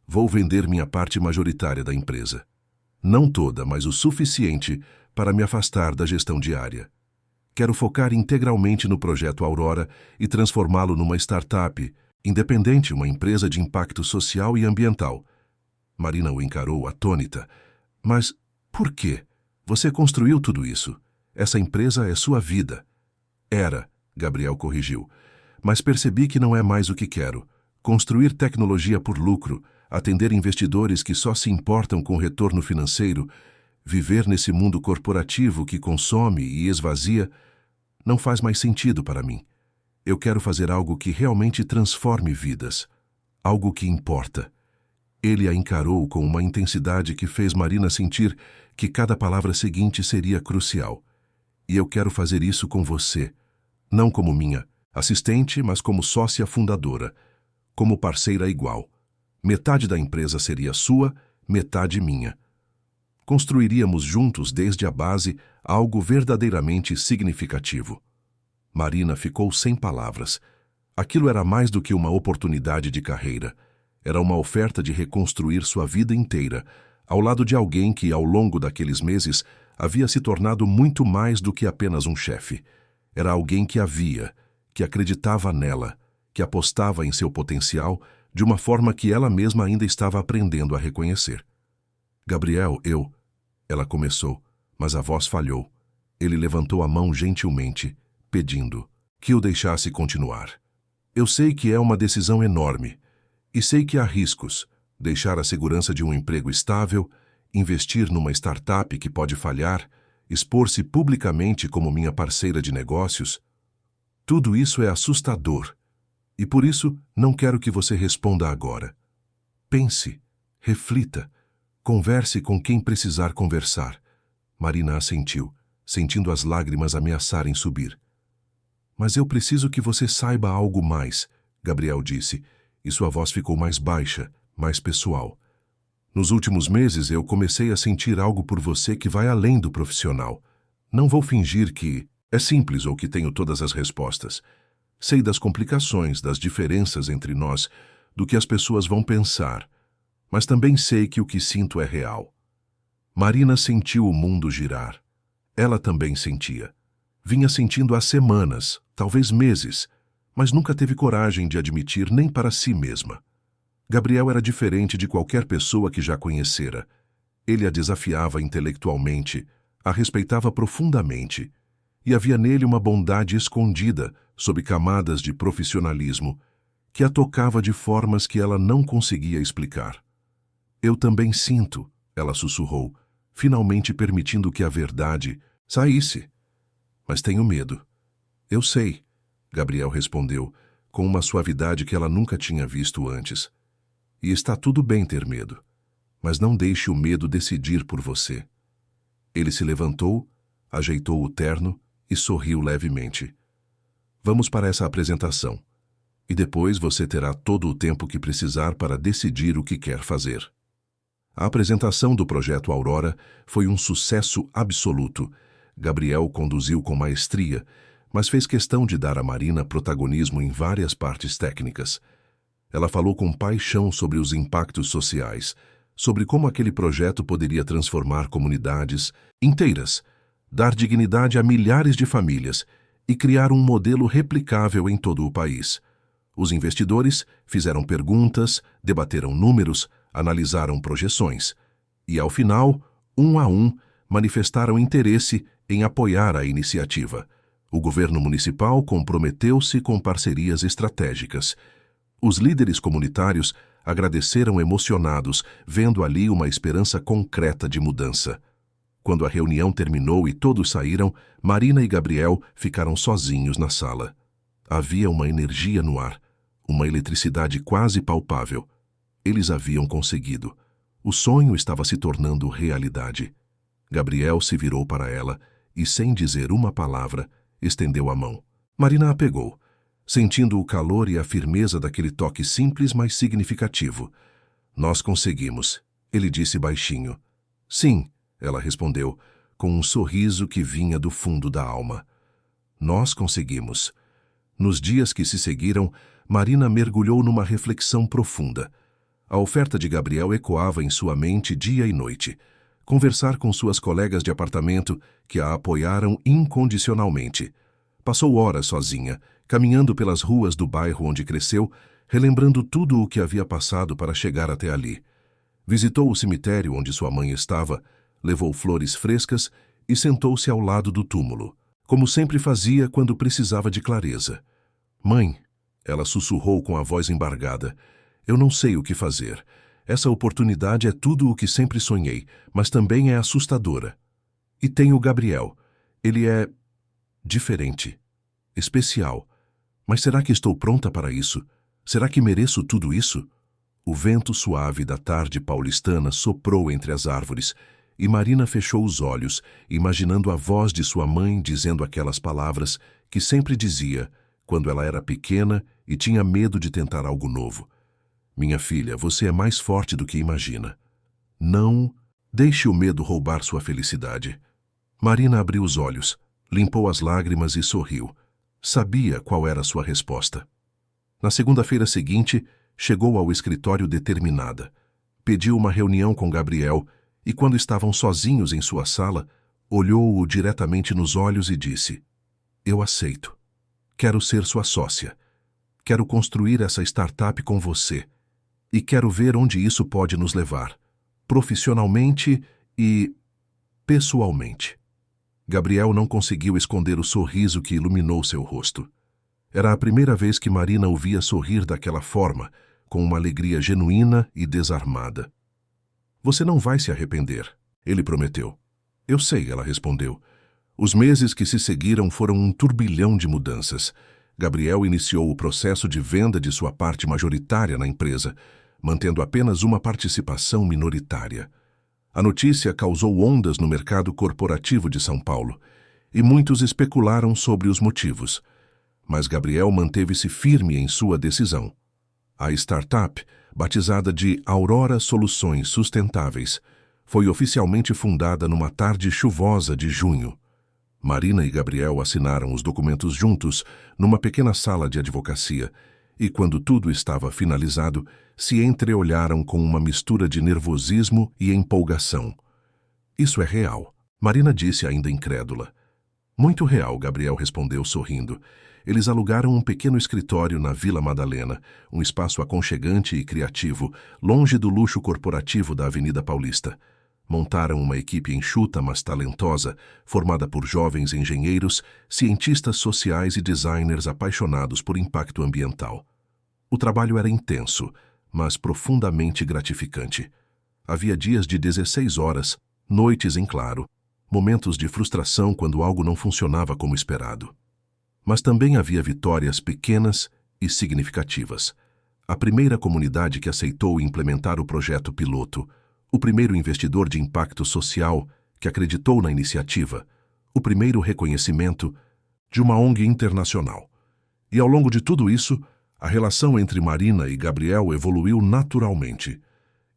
Vou vender minha parte majoritária da empresa. Não toda, mas o suficiente para me afastar da gestão diária. Quero focar integralmente no projeto Aurora e transformá-lo numa startup, independente, uma empresa de impacto social e ambiental. Marina o encarou atônita. Mas por quê? Você construiu tudo isso. Essa empresa é sua vida. Era, Gabriel corrigiu. Mas percebi que não é mais o que quero. Construir tecnologia por lucro, atender investidores que só se importam com retorno financeiro, viver nesse mundo corporativo que consome e esvazia, não faz mais sentido para mim. Eu quero fazer algo que realmente transforme vidas. Algo que importa. Ele a encarou com uma intensidade que fez Marina sentir que cada palavra seguinte seria crucial. E eu quero fazer isso com você. Não como minha assistente, mas como sócia fundadora. Como parceira igual. Metade da empresa seria sua, metade minha. Construiríamos juntos desde a base algo verdadeiramente significativo. Marina ficou sem palavras. Aquilo era mais do que uma oportunidade de carreira. Era uma oferta de reconstruir sua vida inteira, ao lado de alguém que, ao longo daqueles meses, havia se tornado muito mais do que apenas um chefe. Era alguém que a via, que acreditava nela, que apostava em seu potencial de uma forma que ela mesma ainda estava aprendendo a reconhecer. Gabriel, Ela começou, mas a voz falhou. Ele levantou a mão gentilmente, pedindo que o deixasse continuar. Eu sei que é uma decisão enorme, e sei que há riscos. Deixar a segurança de um emprego estável, investir numa startup que pode falhar, expor-se publicamente como minha parceira de negócios. Tudo isso é assustador, e por isso não quero que você responda agora. Pense, reflita, converse com quem precisar conversar. Marina assentiu, sentindo as lágrimas ameaçarem subir. Mas eu preciso que você saiba algo mais, Gabriel disse, e sua voz ficou mais baixa, mais pessoal. Nos últimos meses eu comecei a sentir algo por você que vai além do profissional. Não vou fingir que é simples ou que tenho todas as respostas. Sei das complicações, das diferenças entre nós, do que as pessoas vão pensar, mas também sei que o que sinto é real. Marina sentiu o mundo girar. Ela também sentia. Vinha sentindo há semanas, talvez meses, mas nunca teve coragem de admitir nem para si mesma. Gabriel era diferente de qualquer pessoa que já conhecera. Ele a desafiava intelectualmente, a respeitava profundamente, e havia nele uma bondade escondida sob camadas de profissionalismo que a tocava de formas que ela não conseguia explicar. Eu também sinto, ela sussurrou, finalmente permitindo que a verdade saísse. Mas tenho medo. Eu sei, Gabriel respondeu, com uma suavidade que ela nunca tinha visto antes. E está tudo bem ter medo, mas não deixe o medo decidir por você. Ele se levantou, ajeitou o terno e sorriu levemente. Vamos para essa apresentação, e depois você terá todo o tempo que precisar para decidir o que quer fazer. A apresentação do projeto Aurora foi um sucesso absoluto. Gabriel conduziu com maestria, mas fez questão de dar a Marina protagonismo em várias partes técnicas. Ela falou com paixão sobre os impactos sociais, sobre como aquele projeto poderia transformar comunidades inteiras, dar dignidade a milhares de famílias e criar um modelo replicável em todo o país. Os investidores fizeram perguntas, debateram números, analisaram projeções e, ao final, um a um, manifestaram interesse em apoiar a iniciativa. O governo municipal comprometeu-se com parcerias estratégicas. Os líderes comunitários agradeceram emocionados, vendo ali uma esperança concreta de mudança. Quando a reunião terminou e todos saíram, Marina e Gabriel ficaram sozinhos na sala. Havia uma energia no ar, uma eletricidade quase palpável. Eles haviam conseguido. O sonho estava se tornando realidade. Gabriel se virou para ela e, sem dizer uma palavra, estendeu a mão. Marina a pegou, sentindo o calor e a firmeza daquele toque simples, mas significativo. Nós conseguimos, ele disse baixinho. Sim, ela respondeu, com um sorriso que vinha do fundo da alma. Nós conseguimos. Nos dias que se seguiram, Marina mergulhou numa reflexão profunda. A oferta de Gabriel ecoava em sua mente dia e noite. Conversar com suas colegas de apartamento, que a apoiaram incondicionalmente. Passou horas sozinha, caminhando pelas ruas do bairro onde cresceu, relembrando tudo o que havia passado para chegar até ali. Visitou o cemitério onde sua mãe estava, levou flores frescas e sentou-se ao lado do túmulo, como sempre fazia quando precisava de clareza. Mãe, ela sussurrou com a voz embargada, eu não sei o que fazer. Essa oportunidade é tudo o que sempre sonhei, mas também é assustadora. E tem o Gabriel. Ele é diferente, especial. Mas será que estou pronta para isso? Será que mereço tudo isso? O vento suave da tarde paulistana soprou entre as árvores e Marina fechou os olhos, imaginando a voz de sua mãe dizendo aquelas palavras que sempre dizia quando ela era pequena e tinha medo de tentar algo novo. Minha filha, você é mais forte do que imagina. Não deixe o medo roubar sua felicidade. Marina abriu os olhos, limpou as lágrimas e sorriu. Sabia qual era sua resposta. Na segunda-feira seguinte, chegou ao escritório determinada. Pediu uma reunião com Gabriel e, quando estavam sozinhos em sua sala, olhou-o diretamente nos olhos e disse: Eu aceito. Quero ser sua sócia. Quero construir essa startup com você. E quero ver onde isso pode nos levar, profissionalmente e pessoalmente. Gabriel não conseguiu esconder o sorriso que iluminou seu rosto. Era a primeira vez que Marina o via sorrir daquela forma, com uma alegria genuína e desarmada. Você não vai se arrepender, ele prometeu. Eu sei, ela respondeu. Os meses que se seguiram foram um turbilhão de mudanças. Gabriel iniciou o processo de venda de sua parte majoritária na empresa, mantendo apenas uma participação minoritária. A notícia causou ondas no mercado corporativo de São Paulo, e muitos especularam sobre os motivos. Mas Gabriel manteve-se firme em sua decisão. A startup, batizada de Aurora Soluções Sustentáveis, foi oficialmente fundada numa tarde chuvosa de junho. Marina e Gabriel assinaram os documentos juntos numa pequena sala de advocacia e, quando tudo estava finalizado, se entreolharam com uma mistura de nervosismo e empolgação. Isso é real, Marina disse ainda incrédula. Muito real, Gabriel respondeu sorrindo. Eles alugaram um pequeno escritório na Vila Madalena, um espaço aconchegante e criativo, longe do luxo corporativo da Avenida Paulista. Montaram uma equipe enxuta, mas talentosa, formada por jovens engenheiros, cientistas sociais e designers apaixonados por impacto ambiental. O trabalho era intenso, mas profundamente gratificante. Havia dias de 16 horas, noites em claro, momentos de frustração quando algo não funcionava como esperado. Mas também havia vitórias pequenas e significativas. A primeira comunidade que aceitou implementar o projeto piloto, o primeiro investidor de impacto social que acreditou na iniciativa, o primeiro reconhecimento de uma ONG internacional. E ao longo de tudo isso, a relação entre Marina e Gabriel evoluiu naturalmente.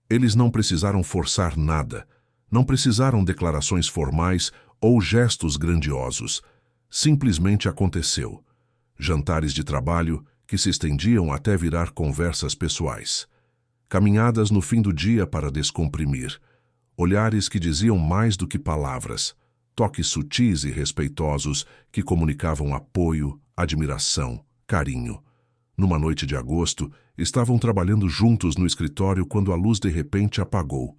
Eles não precisaram forçar nada, não precisaram declarações formais ou gestos grandiosos. Simplesmente aconteceu. Jantares de trabalho que se estendiam até virar conversas pessoais. Caminhadas no fim do dia para descomprimir. Olhares que diziam mais do que palavras. Toques sutis e respeitosos que comunicavam apoio, admiração, carinho. Numa noite de agosto, estavam trabalhando juntos no escritório quando a luz de repente apagou.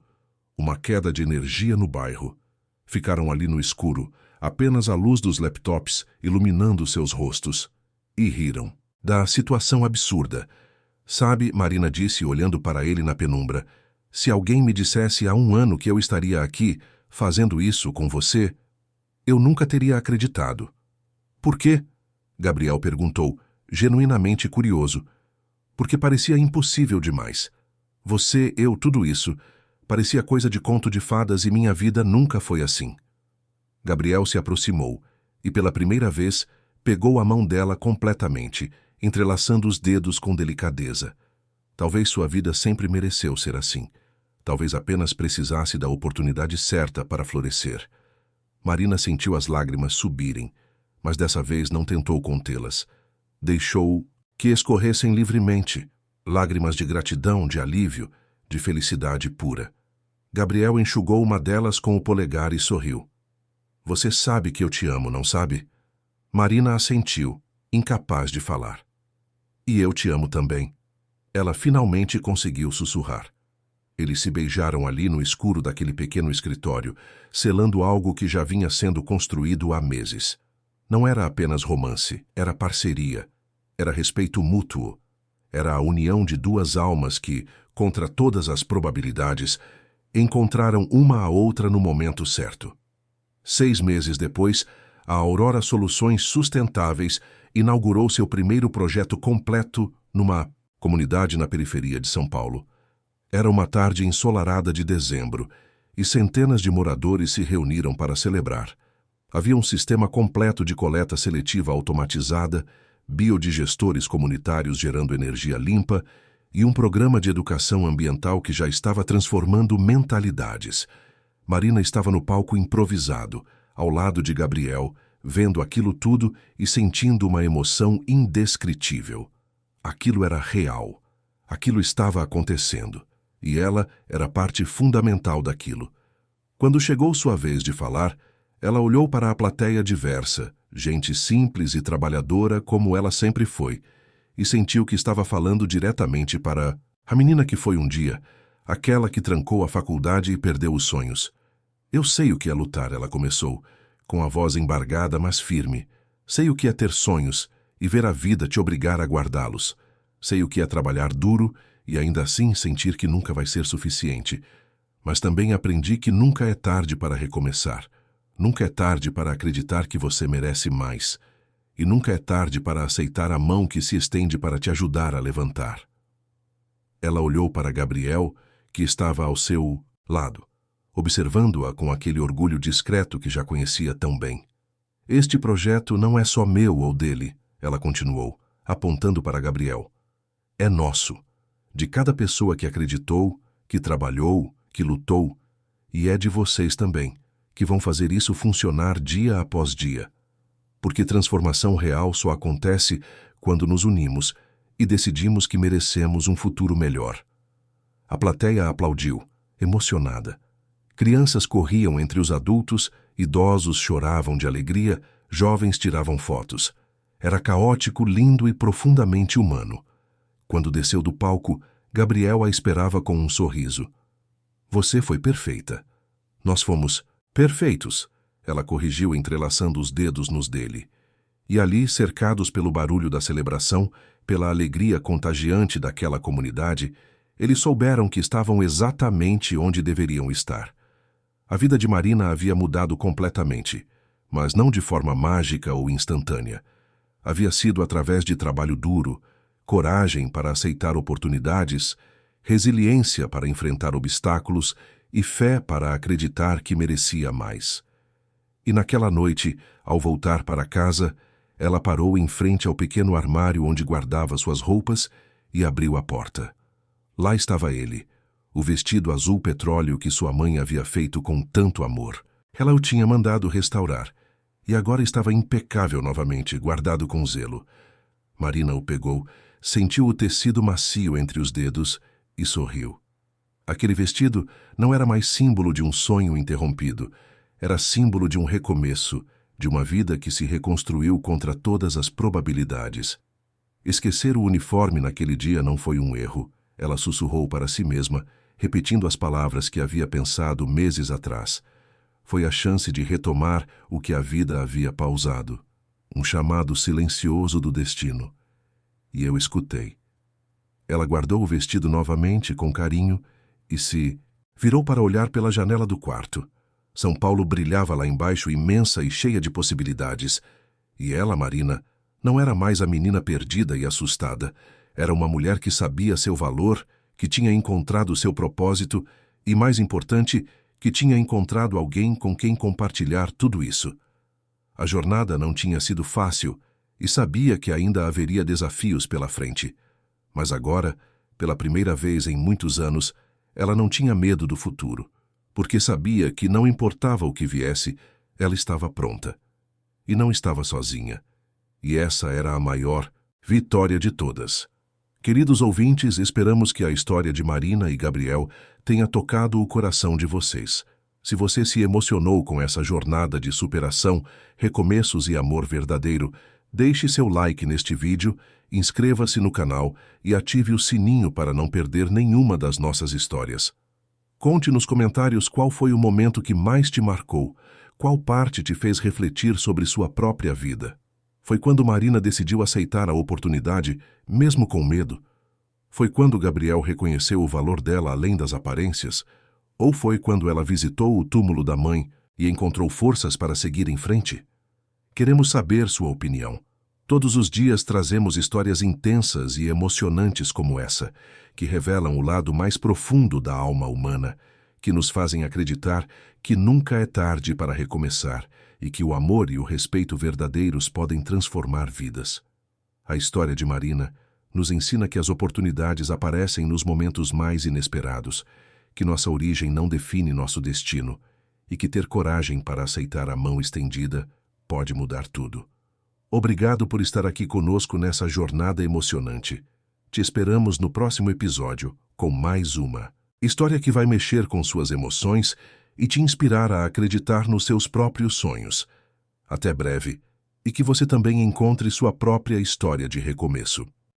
Uma queda de energia no bairro. Ficaram ali no escuro, apenas a luz dos laptops iluminando seus rostos. E riram. Da situação absurda. Sabe, Marina disse olhando para ele na penumbra, se alguém me dissesse há um ano que eu estaria aqui, fazendo isso com você, eu nunca teria acreditado. Por quê? Gabriel perguntou, genuinamente curioso. Porque parecia impossível demais. Você, eu, tudo isso. Parecia coisa de conto de fadas e minha vida nunca foi assim. Gabriel se aproximou e, pela primeira vez, pegou a mão dela completamente, entrelaçando os dedos com delicadeza. Talvez sua vida sempre mereceu ser assim. Talvez apenas precisasse da oportunidade certa para florescer. Marina sentiu as lágrimas subirem, mas dessa vez não tentou contê-las. Deixou que escorressem livremente, lágrimas de gratidão, de alívio, de felicidade pura. Gabriel enxugou uma delas com o polegar e sorriu. Você sabe que eu te amo, não sabe? Marina assentiu, incapaz de falar. E eu te amo também. Ela finalmente conseguiu sussurrar. Eles se beijaram ali no escuro daquele pequeno escritório, selando algo que já vinha sendo construído há meses. Não era apenas romance, era parceria, era respeito mútuo, era a união de duas almas que, contra todas as probabilidades, encontraram uma a outra no momento certo. 6 meses depois, a Aurora Soluções Sustentáveis inaugurou seu primeiro projeto completo numa comunidade na periferia de São Paulo. Era uma tarde ensolarada de dezembro e centenas de moradores se reuniram para celebrar. Havia um sistema completo de coleta seletiva automatizada, biodigestores comunitários gerando energia limpa e um programa de educação ambiental que já estava transformando mentalidades. Marina estava no palco improvisado, ao lado de Gabriel, vendo aquilo tudo e sentindo uma emoção indescritível. Aquilo era real. Aquilo estava acontecendo. E ela era parte fundamental daquilo. Quando chegou sua vez de falar, ela olhou para a plateia diversa, gente simples e trabalhadora como ela sempre foi, e sentiu que estava falando diretamente para a menina que foi um dia, aquela que trancou a faculdade e perdeu os sonhos. Eu sei o que é lutar, ela começou, com a voz embargada, mas firme. Sei o que é ter sonhos e ver a vida te obrigar a guardá-los. Sei o que é trabalhar duro e ainda assim sentir que nunca vai ser suficiente. Mas também aprendi que nunca é tarde para recomeçar. Nunca é tarde para acreditar que você merece mais. E nunca é tarde para aceitar a mão que se estende para te ajudar a levantar. Ela olhou para Gabriel, que estava ao seu lado, observando-a com aquele orgulho discreto que já conhecia tão bem. Este projeto não é só meu ou dele, ela continuou, apontando para Gabriel. É nosso, de cada pessoa que acreditou, que trabalhou, que lutou, e é de vocês também, que vão fazer isso funcionar dia após dia. Porque transformação real só acontece quando nos unimos e decidimos que merecemos um futuro melhor. A plateia aplaudiu, emocionada. Crianças corriam entre os adultos, idosos choravam de alegria, jovens tiravam fotos. Era caótico, lindo e profundamente humano. Quando desceu do palco, Gabriel a esperava com um sorriso. Você foi perfeita. Nós fomos perfeitos, ela corrigiu entrelaçando os dedos nos dele. E ali, cercados pelo barulho da celebração, pela alegria contagiante daquela comunidade, eles souberam que estavam exatamente onde deveriam estar. A vida de Marina havia mudado completamente, mas não de forma mágica ou instantânea. Havia sido através de trabalho duro, coragem para aceitar oportunidades, resiliência para enfrentar obstáculos e fé para acreditar que merecia mais. E naquela noite, ao voltar para casa, ela parou em frente ao pequeno armário onde guardava suas roupas e abriu a porta. Lá estava ele, o vestido azul petróleo que sua mãe havia feito com tanto amor. Ela o tinha mandado restaurar, e agora estava impecável novamente, guardado com zelo. Marina o pegou, sentiu o tecido macio entre os dedos e sorriu. Aquele vestido não era mais símbolo de um sonho interrompido, era símbolo de um recomeço, de uma vida que se reconstruiu contra todas as probabilidades. Esquecer o uniforme naquele dia não foi um erro, ela sussurrou para si mesma, repetindo as palavras que havia pensado meses atrás. Foi a chance de retomar o que a vida havia pausado, um chamado silencioso do destino. E eu escutei. Ela guardou o vestido novamente com carinho e se virou para olhar pela janela do quarto. São Paulo brilhava lá embaixo, imensa e cheia de possibilidades. E ela, Marina, não era mais a menina perdida e assustada. Era uma mulher que sabia seu valor, que tinha encontrado seu propósito e, mais importante, que tinha encontrado alguém com quem compartilhar tudo isso. A jornada não tinha sido fácil e sabia que ainda haveria desafios pela frente. Mas agora, pela primeira vez em muitos anos, ela não tinha medo do futuro, porque sabia que não importava o que viesse, ela estava pronta. E não estava sozinha. E essa era a maior vitória de todas. Queridos ouvintes, esperamos que a história de Marina e Gabriel tenha tocado o coração de vocês. Se você se emocionou com essa jornada de superação, recomeços e amor verdadeiro, deixe seu like neste vídeo, inscreva-se no canal e ative o sininho para não perder nenhuma das nossas histórias. Conte nos comentários qual foi o momento que mais te marcou, qual parte te fez refletir sobre sua própria vida. Foi quando Marina decidiu aceitar a oportunidade, mesmo com medo? Foi quando Gabriel reconheceu o valor dela além das aparências? Ou foi quando ela visitou o túmulo da mãe e encontrou forças para seguir em frente? Queremos saber sua opinião. Todos os dias trazemos histórias intensas e emocionantes como essa, que revelam o lado mais profundo da alma humana, que nos fazem acreditar que nunca é tarde para recomeçar e que o amor e o respeito verdadeiros podem transformar vidas. A história de Marina nos ensina que as oportunidades aparecem nos momentos mais inesperados, que nossa origem não define nosso destino e que ter coragem para aceitar a mão estendida pode mudar tudo. Obrigado por estar aqui conosco nessa jornada emocionante. Te esperamos no próximo episódio com mais uma história que vai mexer com suas emoções e te inspirar a acreditar nos seus próprios sonhos. Até breve, e que você também encontre sua própria história de recomeço.